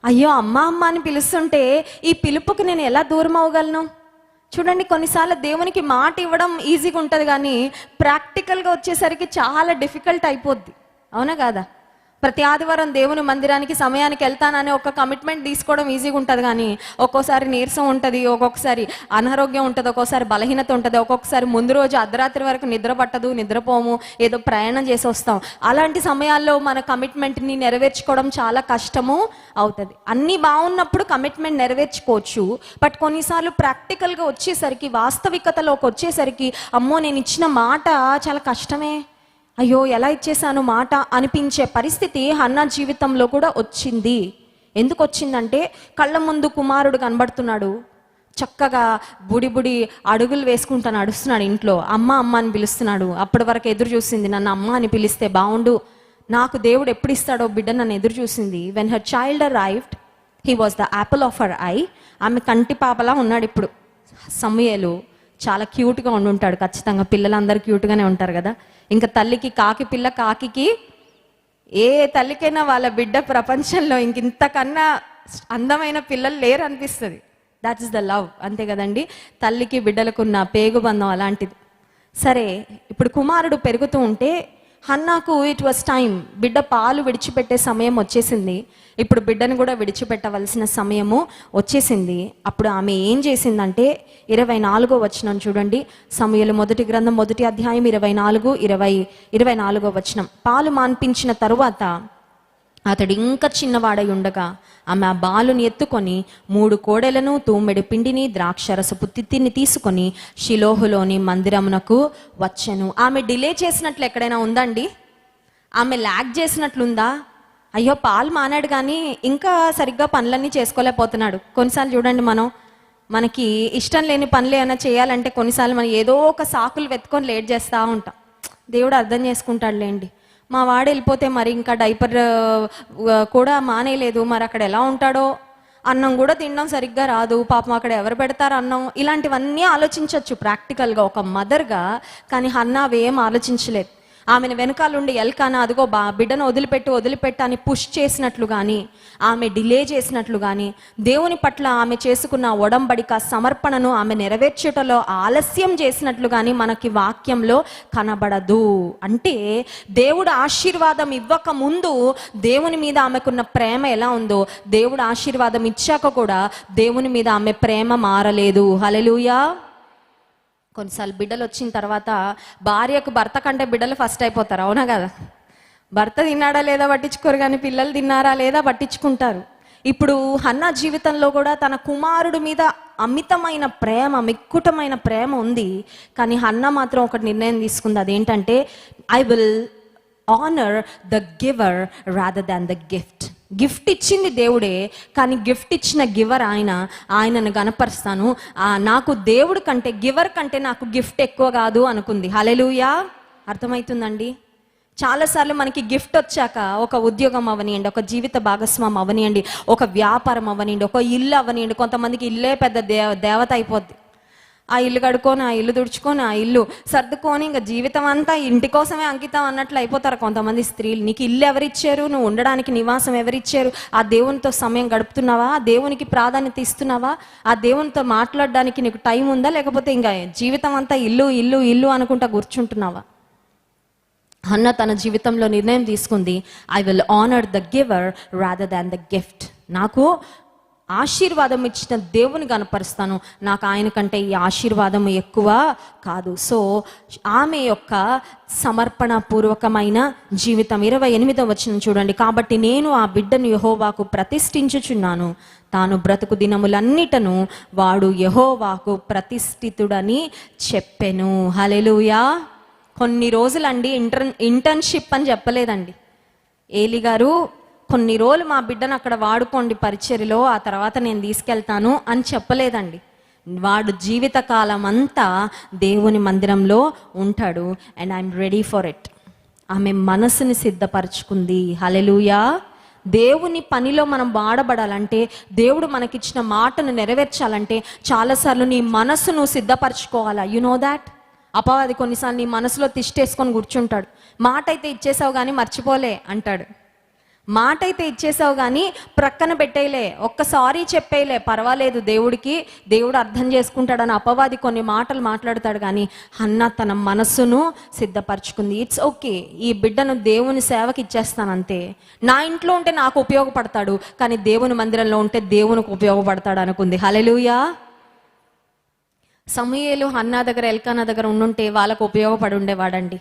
అయ్యో అమ్మ అమ్మ అని పిలుస్తుంటే ఈ పిలుపుకి నేను ఎలా దూరం అవ్వగలను? చూడండి, కొన్నిసార్లు దేవునికి మాట ఇవ్వడం ఈజీగా ఉంటుంది, కానీ ప్రాక్టికల్గా వచ్చేసరికి చాలా డిఫికల్ట్ అయిపోద్ది. అవునా కాదా? ప్రతి ఆదివారం దేవుని మందిరానికి సమయానికి వెళ్తానని ఒక కమిట్మెంట్ తీసుకోవడం ఈజీగా ఉంటుంది, కానీ ఒక్కోసారి నీరసం ఉంటుంది, ఒక్కొక్కసారి అనారోగ్యం ఉంటుంది, ఒక్కోసారి బలహీనత ఉంటుంది, ఒక్కొక్కసారి ముందు రోజు అర్ధరాత్రి వరకు నిద్ర పట్టదు, నిద్రపోము, ఏదో ప్రయాణం చేసి వస్తాం. అలాంటి సమయాల్లో మన కమిట్మెంట్ని నెరవేర్చుకోవడం చాలా కష్టము అవుతుంది. అన్నీ బాగున్నప్పుడు కమిట్మెంట్ నెరవేర్చుకోవచ్చు, బట్ కొన్నిసార్లు ప్రాక్టికల్గా వచ్చేసరికి, వాస్తవికతలోకి వచ్చేసరికి అమ్మో నేను ఇచ్చిన మాట చాలా కష్టమే, అయ్యో ఎలా ఇచ్చేసాను మాట అనిపించే పరిస్థితి హన్నా జీవితంలో కూడా వచ్చింది. ఎందుకు వచ్చిందంటే, కళ్ళ ముందు కుమారుడు కనబడుతున్నాడు, చక్కగా బుడి అడుగులు వేసుకుంటూ నడుస్తున్నాడు ఇంట్లో. అమ్మ అమ్మ అని పిలుస్తున్నాడు. అప్పటి వరకు ఎదురు చూసింది, నన్ను అమ్మ అని పిలిస్తే బాగుండు, నాకు దేవుడు ఎప్పుడు ఇస్తాడో బిడ్డ నన్ను ఎదురు చూసింది. When her child arrived, he was the Apple of her I. ఆమె కంటి పాపలా ఉన్నాడు. ఇప్పుడు సమూయేలు చాలా క్యూట్గా ఉంటాడు. ఖచ్చితంగా పిల్లలందరూ క్యూట్గానే ఉంటారు కదా. ఇంకా తల్లికి కాకి పిల్ల, కాకి ఏ తల్లికైనా వాళ్ళ బిడ్డ ప్రపంచంలో ఇంతకన్నా అందమైన పిల్లలు లేరు అనిపిస్తుంది. దట్ ఈస్ ద లవ్, అంతే కదండి. తల్లికి బిడ్డలకున్న పేగుబంధం అలాంటిది. సరే, ఇప్పుడు కుమారుడు పెరుగుతూ ఉంటే హన్నాకు ఇట్ వాస్ టైం. బిడ్డ పాలు విడిచిపెట్టే సమయం వచ్చేసింది. ఇప్పుడు బిడ్డను కూడా విడిచిపెట్టవలసిన సమయము వచ్చేసింది. అప్పుడు ఆమె ఏం చేసిందంటే 24వ వచనం చూడండి. సమూయేలు మొదటి గ్రంథం 1వ అధ్యాయం 24వ వచనం. పాలు మాన్పించిన తరువాత అతడు ఇంకా చిన్నవాడై ఉండగా ఆమె ఆ బాలుని ఎత్తుకొని 3 కోడెలను, తూమెడి పిండిని, ద్రాక్షరసపు తిత్తిని తీసుకొని షిలోహులోని మందిరమునకు వచ్చెను. ఆమె డిలే చేసినట్లు ఎక్కడైనా ఉందండి? ఆమె లాగ్ చేసినట్లుందా? అయ్యో పాలు మానాడు కానీ ఇంకా సరిగ్గా పనులన్నీ చేసుకోలేకపోతున్నాడు. కొన్నిసార్లు చూడండి, మనకి ఇష్టం లేని పనులు ఏమైనా చేయాలంటే కొన్నిసార్లు మనం ఏదో ఒక సాకులు వెతుకొని లేట్ చేస్తూ ఉంటాం. దేవుడు అర్థం చేసుకుంటాడులేండి. మా వాడు వెళ్ళిపోతే మరి ఇంకా డైపర్ కూడా మానేయలేదు, మరి అక్కడ ఎలా ఉంటాడో, అన్నం కూడా తినడం సరిగ్గా రాదు, పాపం అక్కడ ఎవరు పెడతారు అన్నం, ఇలాంటివన్నీ ఆలోచించవచ్చు ప్రాక్టికల్గా ఒక మదర్గా. కానీ హన్నా అవేం ఆలోచించలేదు. ఆమెను వెనకాలండి ఎల్కానా అదిగో బిడ్డను వదిలిపెట్టు అని పుష్ చేసినట్లు కానీ, ఆమె డిలే చేసినట్లు కానీ, దేవుని పట్ల ఆమె చేసుకున్న ఒడంబడిక సమర్పణను ఆమె నెరవేర్చుటలో ఆలస్యం చేసినట్లు కానీ మనకి వాక్యంలో కనబడదు. అంటే దేవుడు ఆశీర్వాదం ఇవ్వక ముందు దేవుని మీద ఆమెకున్న ప్రేమ ఎలా ఉందో, దేవుడు ఆశీర్వాదం ఇచ్చాక కూడా దేవుని మీద ఆమె ప్రేమ మారలేదు. హల్లెలూయా. కొన్నిసార్లు బిడ్డలు వచ్చిన తర్వాత భార్యకు భర్త కంటే బిడ్డలు ఫస్ట్ అయిపోతారు, అవునా కదా? భర్త తిన్నాడా లేదా పట్టించుకోరు, కానీ పిల్లలు తిన్నారా లేదా పట్టించుకుంటారు. ఇప్పుడు హన్నా జీవితంలో కూడా తన కుమారుడి మీద అమితమైన ప్రేమ, మిక్కుటమైన ప్రేమ ఉంది. కానీ హన్నా మాత్రం ఒక నిర్ణయం తీసుకుంది. అదేంటంటే, I will honour the giver rather than the gift. Gift ఇచ్చింది దేవుడే, కానీ గిఫ్ట్ ఇచ్చిన గివర్ ఆయనను గనపరుస్తాను. నాకు దేవుడు కంటే, గివర్ కంటే నాకు గిఫ్ట్ ఎక్కువ కాదు అనుకుంది. హల్లెలూయా. అర్థమవుతుందండి? చాలాసార్లు మనకి గిఫ్ట్ వచ్చాక ఒక ఉద్యోగం అవనియండి, ఒక జీవిత భాగస్వామి అవనియండి, ఒక వ్యాపారం అవనియండి, ఒక ఇల్లు అవనియండి. కొంతమందికి ఇల్లే పెద్ద దేవత అయిపోద్ది. ఆ ఇల్లు కడుక్కొని, ఆ ఇల్లు తుడుచుకొని, ఆ ఇల్లు సర్దుకొని ఇంకా జీవితం అంతా ఇంటి కోసమే అంకితం అన్నట్లు అయిపోతారు కొంతమంది స్త్రీలు. నీకు ఇల్లు ఎవరిచ్చారు? నువ్వు ఉండడానికి నివాసం ఎవరిచ్చారు? ఆ దేవునితో సమయం గడుపుతున్నావా? ఆ దేవునికి ప్రాధాన్యత ఇస్తున్నావా? ఆ దేవునితో మాట్లాడడానికి నీకు టైం ఉందా? లేకపోతే ఇంకా జీవితం అంతా ఇల్లు ఇల్లు ఇల్లు అనుకుంటా కూర్చుంటున్నావా? హన్నా తన జీవితంలో నిర్ణయం తీసుకుంది. I will honour the giver rather than the gift. నాకు ఆశీర్వాదం ఇచ్చిన దేవుని కనపరుస్తాను, నాకు ఆయన కంటే ఈ ఆశీర్వాదం ఎక్కువ కాదు. సో ఆమె యొక్క సమర్పణ పూర్వకమైన జీవితం. 28వ వచనం చూడండి. కాబట్టి నేను ఆ బిడ్డను యెహోవాకు ప్రతిష్ఠించుచున్నాను, తాను బ్రతుకు దినములన్నిటను వాడు యెహోవాకు ప్రతిష్ఠితుడని చెప్పెను. హల్లెలూయా. కొన్ని రోజులండి ఇంటర్న్షిప్ అని చెప్పలేదండి ఏలి గారు. కొన్ని రోజులు మా బిడ్డను అక్కడ వాడుకోండి పరిచర్యలో, ఆ తర్వాత నేను తీసుకెళ్తాను అని చెప్పలేదండి. వాడు జీవితకాలం అంతా దేవుని మందిరంలో ఉంటాడు. And I'm ready for it. ఆమె మనసుని సిద్ధపరచుకుంది. హల్లెలూయా. దేవుని పనిలో మనం వాడబడాలంటే, దేవుడు మనకిచ్చిన మాటను నెరవేర్చాలంటే చాలాసార్లు నీ మనసును సిద్ధపరచుకోవాలా. You know that. అపవాది కొన్నిసార్లు నీ మనసులో తిష్టేసుకొని కూర్చుంటాడు. మాట అయితే ఇచ్చేసావు కానీ మర్చిపోలే అంటాడు. మాట అయితే ఇచ్చేసావు కానీ ప్రక్కన పెట్టేయలే, ఒక్కసారి చెప్పేయలే, పర్వాలేదు, దేవుడు అర్థం చేసుకుంటాడని అపవాది కొన్ని మాటలు మాట్లాడతాడు. కానీ హన్నా తన మనస్సును సిద్ధపరచుకుంది. ఇట్స్ ఓకే, ఈ బిడ్డను దేవుని సేవకి ఇచ్చేస్తాను అంతే. నా ఇంట్లో ఉంటే నాకు ఉపయోగపడతాడు, కానీ దేవుని మందిరంలో ఉంటే దేవునికి ఉపయోగపడతాడు అనుకుంది. హల్లెలూయా. సమూయేలు హన్నా దగ్గర, ఎల్కానా దగ్గర ఉండుంటే వాళ్ళకు ఉపయోగపడి ఉండేవాడండి.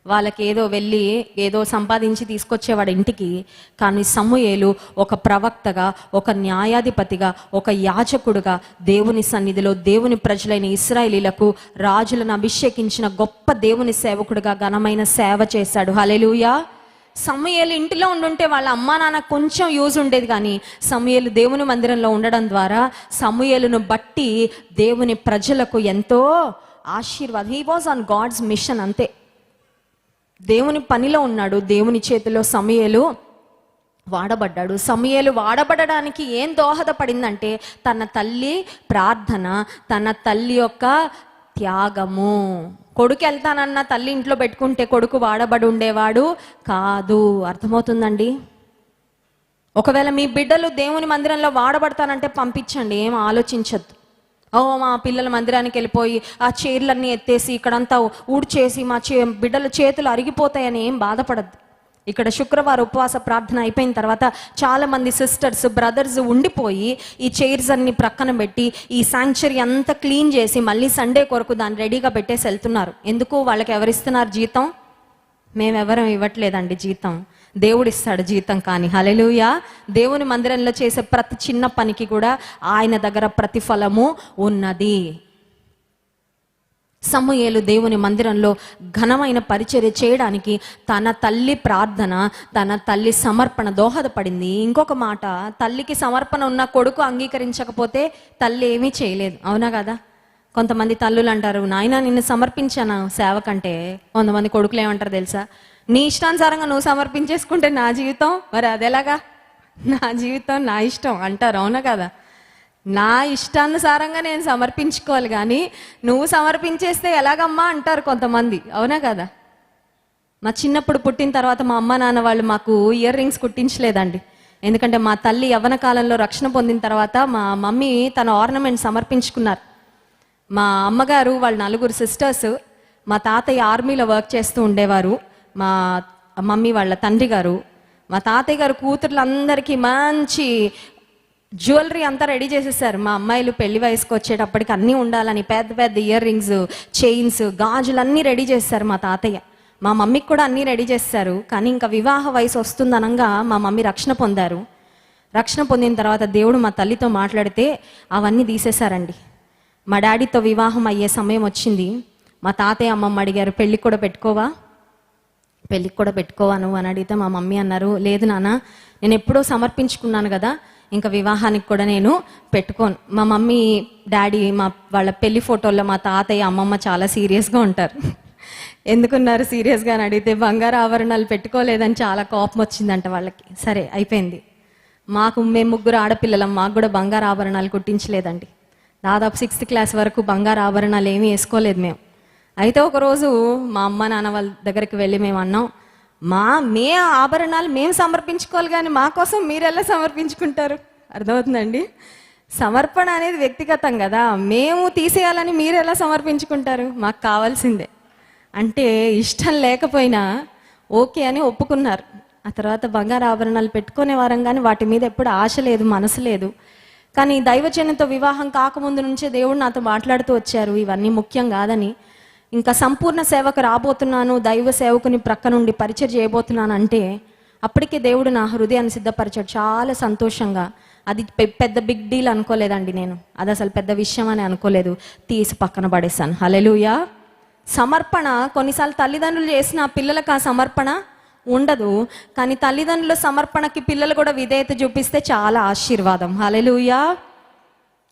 వాళ్ళకి ఏదో సంపాదించి తీసుకొచ్చేవాడు ఇంటికి. కానీ సమూయేలు ఒక ప్రవక్తగా, ఒక న్యాయాధిపతిగా, ఒక యాజకుడుగా దేవుని సన్నిధిలో దేవుని ప్రజలైన ఇశ్రాయేలీలకు రాజులను అభిషేకించిన గొప్ప దేవుని సేవకుడుగా ఘనమైన సేవ చేశాడు. హల్లెలూయా. సమూయేలు ఇంటిలో ఉండుంటే వాళ్ళ అమ్మా నాన్న కొంచెం యూజ్ ఉండేది, కానీ సమూయేలు దేవుని మందిరంలో ఉండడం ద్వారా సమూయేలును బట్టి దేవుని ప్రజలకు ఎంతో ఆశీర్వాదం. He was on God's mission, అంతే. దేవుని పనిలో ఉన్నాడు. దేవుని చేతిలో సమూయేలు వాడబడ్డాడు. సమూయేలు వాడబడడానికి ఏం దోహదపడిందంటే తన తల్లి ప్రార్థన, తన తల్లి యొక్క త్యాగము. కొడుకు వెళ్తానన్న తల్లి ఇంట్లో పెట్టుకుంటే కొడుకు వాడబడి ఉండేవాడు కాదు. అర్థమవుతుందండి? ఒకవేళ మీ బిడ్డలు దేవుని మందిరంలో వాడబడతానంటే పంపించండి, ఏం ఆలోచించద్దు. మా పిల్లల మందిరానికి వెళ్ళిపోయి ఆ చైర్లన్నీ ఎత్తేసి ఇక్కడంతా ఊడ్చేసి మా బిడ్డల చేతులు అరిగిపోతాయని ఏం బాధపడద్దు. ఇక్కడ శుక్రవారం ఉపవాస ప్రార్థన అయిపోయిన తర్వాత చాలామంది సిస్టర్స్, బ్రదర్స్ ఉండిపోయి ఈ చైర్స్ అన్ని ప్రక్కన పెట్టి ఈ శాంక్చురీ అంతా క్లీన్ చేసి మళ్ళీ సండే కొరకు దాన్ని రెడీగా పెట్టేసి వెళ్తున్నారు. ఎందుకు? వాళ్ళకి ఎవరిస్తున్నారు జీతం? మేమెవరం ఇవ్వట్లేదండి జీతం, దేవుడు ఇస్తాడు జీతం. కానీ హల్లెలూయా, దేవుని మందిరంలో చేసే ప్రతి చిన్న పనికి కూడా ఆయన దగ్గర ప్రతిఫలము ఉన్నది. సమూయేలు దేవుని మందిరంలో ఘనమైన పరిచర్య చేయడానికి తన తల్లి ప్రార్థన, తన తల్లి సమర్పణ దోహదపడింది. ఇంకొక మాట, తల్లికి సమర్పణ ఉన్న కొడుకు అంగీకరించకపోతే తల్లి ఏమీ చేయలేదు. అవునా కదా? కొంతమంది తల్లులు అంటారు, నాయన నిన్ను సమర్పించాను సేవకంటే. కొంతమంది కొడుకులు ఏమంటారు తెలుసా? నీ ఇష్టానుసారంగా నువ్వు సమర్పించేసుకుంటే నా జీవితం మరి అదేలాగా, నా జీవితం నా ఇష్టం అంటారు. అవునా కదా? నా ఇష్టానుసారంగా నేను సమర్పించుకోవాలి, కానీ నువ్వు సమర్పించేస్తే ఎలాగమ్మా అంటారు కొంతమంది. అవునా కదా? మా చిన్నప్పుడు పుట్టిన తర్వాత మా అమ్మ నాన్న వాళ్ళు మాకు ఇయర్ రింగ్స్ కుట్టించలేదండి. ఎందుకంటే మా తల్లి యవ్వన కాలంలో రక్షణ పొందిన తర్వాత మా మమ్మీ తన ఆర్నమెంట్ సమర్పించుకున్నారు. మా అమ్మగారు వాళ్ళ 4 సిస్టర్స్, మా తాతయ్య ఆర్మీలో వర్క్ చేస్తూ ఉండేవారు. మా మమ్మీ వాళ్ళ తండ్రి గారు, మా తాతయ్య గారు కూతుర్లందరికీ మంచి జ్యువెలరీ అంతా రెడీ చేసేసారు. మా అమ్మాయిలు పెళ్లి వయసుకు వచ్చేటప్పటికి అన్నీ ఉండాలని పెద్ద పెద్ద ఇయర్ రింగ్స్, చైన్స్, గాజులు అన్నీ రెడీ చేస్తారు మా తాతయ్య. మా మమ్మీకి కూడా అన్నీ రెడీ చేస్తారు. కానీ ఇంకా వివాహ వయసు వస్తుందనగా మా మమ్మీ రక్షణ పొందారు. రక్షణ పొందిన తర్వాత దేవుడు మా తల్లితో మాట్లాడితే అవన్నీ తీసేశారండి. మా డాడీతో వివాహం అయ్యే సమయం వచ్చింది. మా తాతయ్య అమ్మమ్మ అడిగారు, పెళ్ళికి కూడా పెట్టుకోవా నువ్వు అని అడిగితే మా మమ్మీ అన్నారు, లేదు నాన్న, నేను ఎప్పుడో సమర్పించుకున్నాను కదా, ఇంకా వివాహానికి కూడా నేను పెట్టుకోను. మా మమ్మీ డాడీ వాళ్ళ పెళ్లి ఫోటోల్లో మా తాతయ్య అమ్మమ్మ చాలా సీరియస్గా ఉంటారు. ఎందుకున్నారు సీరియస్గా అని అడిగితే బంగారు ఆభరణాలు పెట్టుకోలేదని చాలా కోపం వచ్చిందంట వాళ్ళకి. సరే అయిపోయింది. మేము 3 ఆడపిల్లలం, మాకు కూడా బంగారు ఆభరణాలు కుట్టించలేదండి. దాదాపు 6th క్లాస్ వరకు బంగారు ఆభరణాలు ఏమీ వేసుకోలేదు మేము. అయితే ఒకరోజు మా అమ్మ నాన్న వాళ్ళ దగ్గరికి వెళ్ళి మేము అన్నాం, మే ఆభరణాలు మేము సమర్పించుకోవాలి, కానీ మా కోసం మీరు ఎలా సమర్పించుకుంటారు? అర్థమవుతుందండి? సమర్పణ అనేది వ్యక్తిగతం కదా, మేము తీసేయాలని మీరు ఎలా సమర్పించుకుంటారు? మాకు కావాల్సిందే అంటే ఇష్టం లేకపోయినా ఓకే అని ఒప్పుకున్నారు. ఆ తర్వాత బంగారు ఆభరణాలు పెట్టుకునే వారం, కానీ వాటి మీద ఎప్పుడు ఆశ లేదు, మనసు లేదు. కానీ దైవజనంతో వివాహం కాకముందు నుంచే దేవుడు నాతో మాట్లాడుతూ వచ్చారు, ఇవన్నీ ముఖ్యం కాదని. ఇంకా సంపూర్ణ సేవకు రాబోతున్నాను, దైవ సేవకుని ప్రక్క నుండి పరిచయం చేయబోతున్నాను అంటే అప్పటికే దేవుడు నా హృదయాన్ని సిద్ధపరిచాడు. చాలా సంతోషంగా. అది పెద్ద బిగ్ డీల్ అనుకోలేదండి నేను, అది అసలు పెద్ద విషయం అని అనుకోలేదు. తీసి పక్కన పడేశాను. హల్లెలూయా. సమర్పణ కొన్నిసార్లు తల్లిదండ్రులు చేసిన పిల్లలకు ఆ సమర్పణ ఉండదు, కానీ తల్లిదండ్రుల సమర్పణకి పిల్లలు కూడా విధేయత చూపిస్తే చాలా ఆశీర్వాదం. హల్లెలూయా.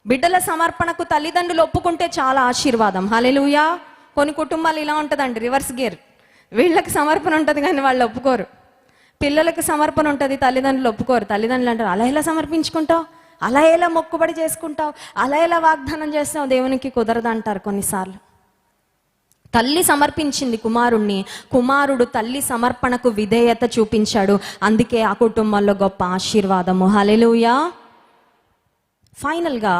బిడ్డల సమర్పణకు తల్లిదండ్రులు ఒప్పుకుంటే చాలా ఆశీర్వాదం. హల్లెలూయా. కొన్ని కుటుంబాలు ఇలా ఉంటుందండి, రివర్స్ గేర్. వీళ్ళకి సమర్పణ ఉంటుంది కానీ వాళ్ళు ఒప్పుకోరు. పిల్లలకి సమర్పణ ఉంటుంది, తల్లిదండ్రులు ఒప్పుకోరు. తల్లిదండ్రులు అంటారు, అలా ఎలా సమర్పించుకుంటావు, అలా ఎలా మొక్కుబడి చేసుకుంటావు, అలా ఎలా వాగ్దానం చేస్తావు, దేవునికి కుదరదు అంటారు కొన్నిసార్లు. తల్లి సమర్పించింది కుమారుణ్ణి, కుమారుడు తల్లి సమర్పణకు విధేయత చూపించాడు. అందుకే ఆ కుటుంబంలో గొప్ప ఆశీర్వాదము. హల్లెలూయా. ఫైనల్గా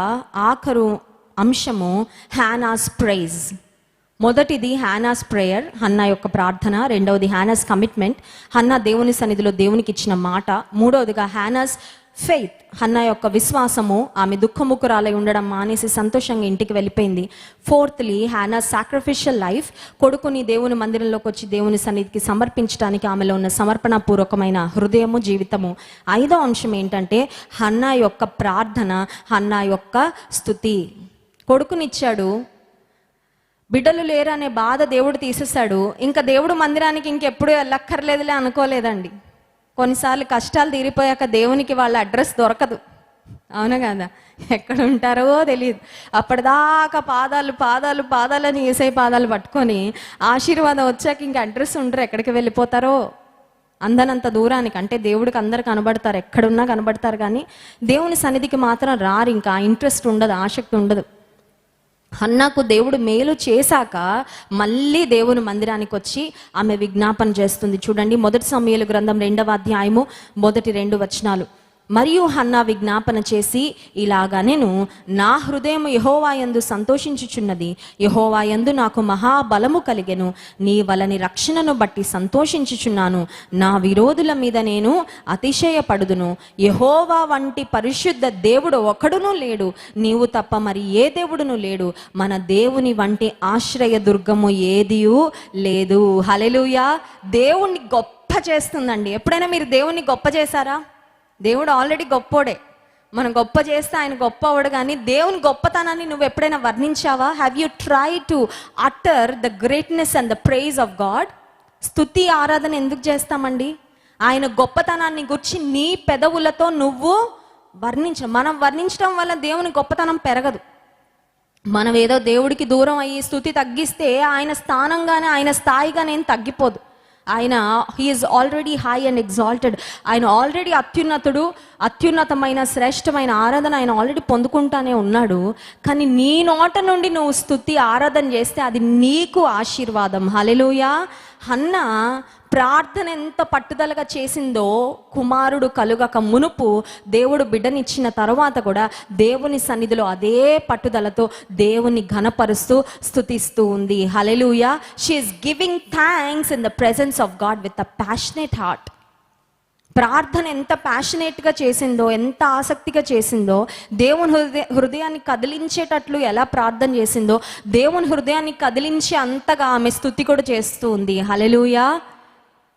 ఆఖరు అంశము హ్యానాస్ ప్రైజ్. మొదటిది హ్యానాస్ ప్రేయర్, హన్నా యొక్క ప్రార్థన. రెండవది హ్యానాస్ కమిట్మెంట్, హన్నా దేవుని సన్నిధిలో దేవునికి ఇచ్చిన మాట. మూడవదిగా హ్యానాస్ ఫెయిత్, హన్నా యొక్క విశ్వాసము. ఆమె దుఃఖముఖురాలై ఉండడం మానేసి సంతోషంగా ఇంటికి వెళ్ళిపోయింది. ఫోర్త్లీ హ్యానాస్ సాక్రిఫిషియల్ లైఫ్, కొడుకుని దేవుని మందిరంలోకి వచ్చి దేవుని సన్నిధికి సమర్పించడానికి ఆమెలో ఉన్న సమర్పణపూర్వకమైన హృదయము, జీవితము. ఐదో అంశం ఏంటంటే హన్నా యొక్క ప్రార్థన, హన్నా యొక్క స్తుతి. కొడుకునిచ్చాడు, బిడ్డలు లేరనే బాధ దేవుడు తీసేశాడు. ఇంకా దేవుడు మందిరానికి ఇంకెప్పుడు వెళ్ళక్కర్లేదులే అనుకోలేదండి. కొన్నిసార్లు కష్టాలు తీరిపోయాక దేవునికి వాళ్ళ అడ్రస్ దొరకదు, అవునా కదా? ఎక్కడ ఉంటారో తెలియదు. అప్పటిదాకా పాదాలు పాదాలు పాదాలని ఏసై పాదాలు పట్టుకొని ఆశీర్వాదం వచ్చాక ఇంక అడ్రస్ ఉండరు, ఎక్కడికి వెళ్ళిపోతారో అందనంత దూరానికి. అంటే దేవుడికి అందరు కనబడతారు, ఎక్కడున్నా కనబడతారు, కానీ దేవుని సన్నిధికి మాత్రం రారు. ఇంకా ఇంట్రెస్ట్ ఉండదు, ఆసక్తి ఉండదు. హన్నాకు దేవుడు మేలు చేశాక మళ్ళీ దేవుని మందిరానికి వచ్చి ఆమె విజ్ఞాపన చేస్తుంది. చూడండి, 1 సమూయేలు గ్రంథం 2వ అధ్యాయము 1-2 వచనాలు. మరియు హన్నా విజ్ఞాపన చేసి ఇలాగా, నేను నా హృదయం యెహోవా యందు సంతోషించుచున్నది, యెహోవా యందు నాకు మహాబలము కలిగెను, నీ వలని రక్షణను బట్టి సంతోషించుచున్నాను, నా విరోధుల మీద నేను అతిశయపడుదును. యెహోవా వంటి పరిశుద్ధ దేవుడు ఒకడునూ లేడు, నీవు తప్ప మరి ఏ దేవుడును లేడు, మన దేవుని వంటి ఆశ్రయ దుర్గము ఏదియూ లేదు. హల్లెలూయా. దేవుణ్ణి గొప్ప చేస్తుందండి. ఎప్పుడైనా మీరు దేవుణ్ణి గొప్ప చేశారా? దేవుడు ఆల్రెడీ గొప్పోడే, మనం గొప్ప చేస్తే ఆయన గొప్ప అవడు. కానీ దేవుని గొప్పతనాన్ని నువ్వు ఎప్పుడైనా వర్ణించావా? Have you try to utter the greatness and the praise of God? స్తుతి ఆరాధన ఎందుకు చేస్తామండి? ఆయన గొప్పతనాన్ని గురించి నీ పెదవులతో నువ్వు మనం వర్ణించడం వల్ల దేవుని గొప్పతనం పెరగదు. మనం ఏదో దేవుడికి దూరం అయ్యి స్తుతి తగ్గిస్తే ఆయన స్థానంగానే, ఆయన స్థాయిగానే ఏం తగ్గిపోదు. ఆయన he's already high and exalted. ఆయన ఆల్రెడీ అత్యున్నతమైన శ్రేష్టమైన ఆరాధన ఆయన ఆల్రెడీ పొందుకుంటానే ఉన్నాడు. కానీ నీ నోట నుండి నువ్వు స్తుతి ఆరాధన చేస్తే అది నీకు ఆశీర్వాదం. హల్లెలూయా. హన్నా ప్రార్థన ఎంత పట్టుదలగా చేసిందో, కుమారుడు కలుగక మునుపు దేవుడు బిడ్డనిచ్చిన తర్వాత కూడా దేవుని సన్నిధిలో అదే పట్టుదలతో దేవుని ఘనపరుస్తూ స్తుతిస్తూ ఉంది. Hallelujah. She is giving thanks in the presence of God with a passionate heart. ప్రార్థన ఎంత ప్యాషనేట్గా చేసిందో, ఎంత ఆసక్తిగా చేసిందో, దేవుని హృదయాన్ని కదిలించేటట్లు ఎలా ప్రార్థన చేసిందో, దేవుని హృదయాన్ని కదిలించే అంతగా ఆమె స్తుతి కూడా చేస్తూ ఉంది. హల్లెలూయా.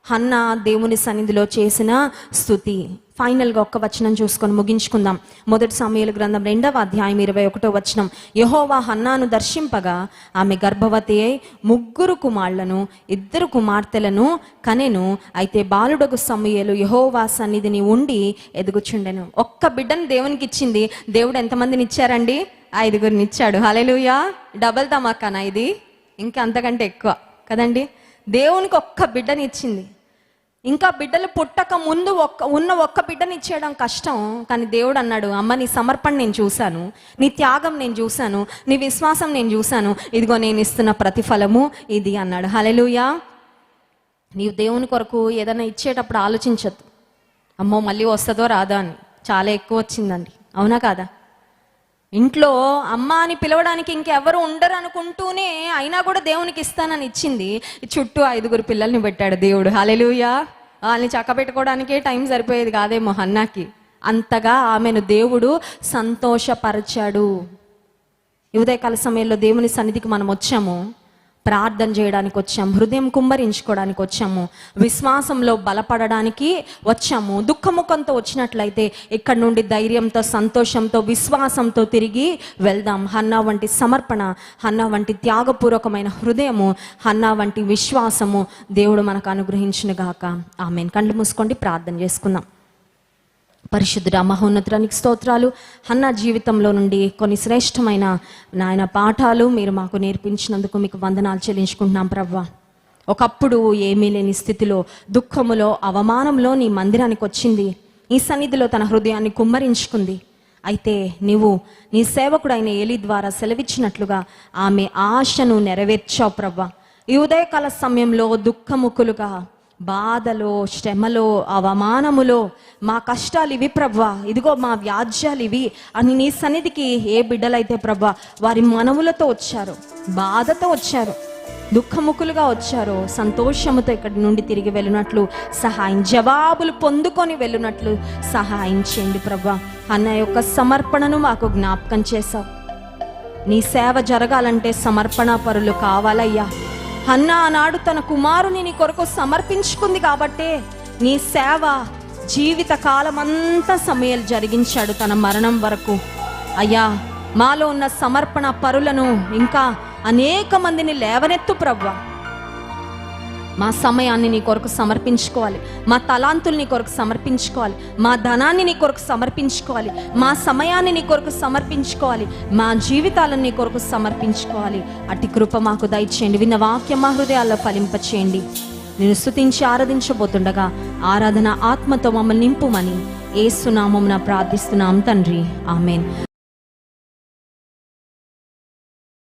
హన్నా దేవుని సన్నిధిలో చేసిన స్తుతి. ఫైనల్గా ఒక్క వచనం చూసుకొని ముగించుకుందాం. 1 సమూయేలు గ్రంథం 2వ అధ్యాయం 21వ వచనం. యెహోవా హన్నాను దర్శింపగా ఆమె గర్భవతి అయి 3 కుమారులను 2 కుమార్తెలను కనెను. అయితే బాలుడగు సమూయేలు యెహోవా సన్నిధిని ఉండి ఎదుగుచుండెను. ఒక్క బిడ్డను దేవునికి ఇచ్చింది. దేవుడు ఎంతమందిని ఇచ్చారండి? 5గురిని ఇచ్చాడు. హల్లెలూయా. డబల్ ధమాకానా ఇది? ఇంకా అంతకంటే ఎక్కువ కదండి. దేవునికి ఒక్క బిడ్డని ఇచ్చింది. ఇంకా బిడ్డలు పుట్టక ముందు ఒక్క బిడ్డని ఇచ్చేయడం కష్టం. కానీ దేవుడు అన్నాడు, అమ్మ నీ సమర్పణ నేను చూశాను, నీ త్యాగం నేను చూశాను, నీ విశ్వాసం నేను చూశాను, ఇదిగో నేను ఇస్తున్న ప్రతిఫలము ఇది అన్నాడు. హల్లెలూయా. నీవు దేవుని కొరకు ఏదైనా ఇచ్చేటప్పుడు ఆలోచించద్దు, అమ్మో మళ్ళీ వస్తుందో రాదా అని. చాలా ఎక్కువ వచ్చిందండి, అవునా కాదా? ఇంట్లో అమ్మ అని పిలవడానికి ఇంకెవరు ఉండరు అనుకుంటూనే అయినా కూడా దేవునికి ఇస్తానని ఇచ్చింది. చుట్టూ 5 పిల్లల్ని పెట్టాడు దేవుడు. హల్లెలూయా. వాళ్ళని చక్కబెట్టుకోవడానికే టైం సరిపోయేది కాదేమో హన్నాకి. అంతగా ఆమెను దేవుడు సంతోషపరిచాడు. ఉదయకాల సమయంలో దేవుని సన్నిధికి మనం వచ్చాము, ప్రార్థన చేయడానికి వచ్చాము, హృదయం కుమ్మరించుకోవడానికి వచ్చాము, విశ్వాసంలో బలపడడానికి వచ్చాము. దుఃఖముఖంతో వచ్చినట్లయితే ఇక్కడ నుండి ధైర్యంతో, సంతోషంతో, విశ్వాసంతో తిరిగి వెళ్దాం. హన్నా వంటి సమర్పణ, హన్నా వంటి త్యాగపూర్వకమైన హృదయము, హన్నా వంటి విశ్వాసము దేవుడు మనకు అనుగ్రహించునుగాక. ఆమేన్. కళ్ళు మూసుకోండి, ప్రార్థన చేసుకుందాం. పరిశుద్ధుడా, మహోన్నతునికి స్తోత్రాలు. హన్నా జీవితంలో నుండి కొన్ని శ్రేష్టమైన నాయన పాఠాలు మీరు మాకు నేర్పించినందుకు మీకు వందనాలు చెల్లించుకుంటున్నాం ప్రభువా. ఒకప్పుడు ఏమీ లేని స్థితిలో, దుఃఖములో, అవమానంలో నీ మందిరానికి వచ్చింది, ఈ సన్నిధిలో తన హృదయాన్ని కుమ్మరించుకుంది. అయితే నీవు నీ సేవకుడైన ఏలీ ద్వారా సెలవిచ్చినట్లుగా ఆమె ఆశను నెరవేర్చావు ప్రభువా. ఈ ఉదయకాల సమయంలో దుఃఖముఖులుగా, బాధలో, శ్రమలో, అవమానములో, మా కష్టాలు ఇవి ప్రభువా, ఇదిగో మా వ్యాజ్యాలు ఇవి అని నీ సన్నిధికి ఏ బిడ్డలైతే ప్రభువా వారి మనములతో వచ్చారో, బాధతో వచ్చారో, దుఃఖముఖులుగా వచ్చారో, సంతోషముతో ఇక్కడి నుండి తిరిగి వెళ్ళినట్లు సహాయం, జవాబులు పొందుకొని వెళ్ళినట్లు సహాయం చేయండి ప్రభువా. అన్న యొక్క సమర్పణను మాకు జ్ఞాపకం చేశావు. నీ సేవ జరగాలంటే సమర్పణ పరులు కావాలయ్యా. హన్నా ఆనాడు తన కుమారుని నీ కొరకు సమర్పించుకుంది కాబట్టే నీ సేవ జీవిత కాలమంతా సమయాలు జరిగించాడు తన మరణం వరకు. అయ్యా, మాలో ఉన్న సమర్పణ పరులను ఇంకా అనేక మందిని లేవనెత్తు ప్రభువా. మా సమయాన్ని నీ కొరకు సమర్పించుకోవాలి, మా తలాంతులు నీ కొరకు సమర్పించుకోవాలి, మా ధనాన్ని నీ కొరకు సమర్పించుకోవాలి, మా సమయాన్ని నీ కొరకు సమర్పించుకోవాలి, మా జీవితాలను నీ కొరకు సమర్పించుకోవాలి. అట్టి కృప మాకు దయచేయండి. విన్న వాక్యం మా హృదయాల్లో ఫలింపచేయండి. నేను స్తుతించి ఆరాధించబోతుండగా ఆరాధన ఆత్మతో మమ్మల్ని నింపుమని యేసు నామమున ప్రార్థిస్తున్నాం తండ్రి, ఆమేన్.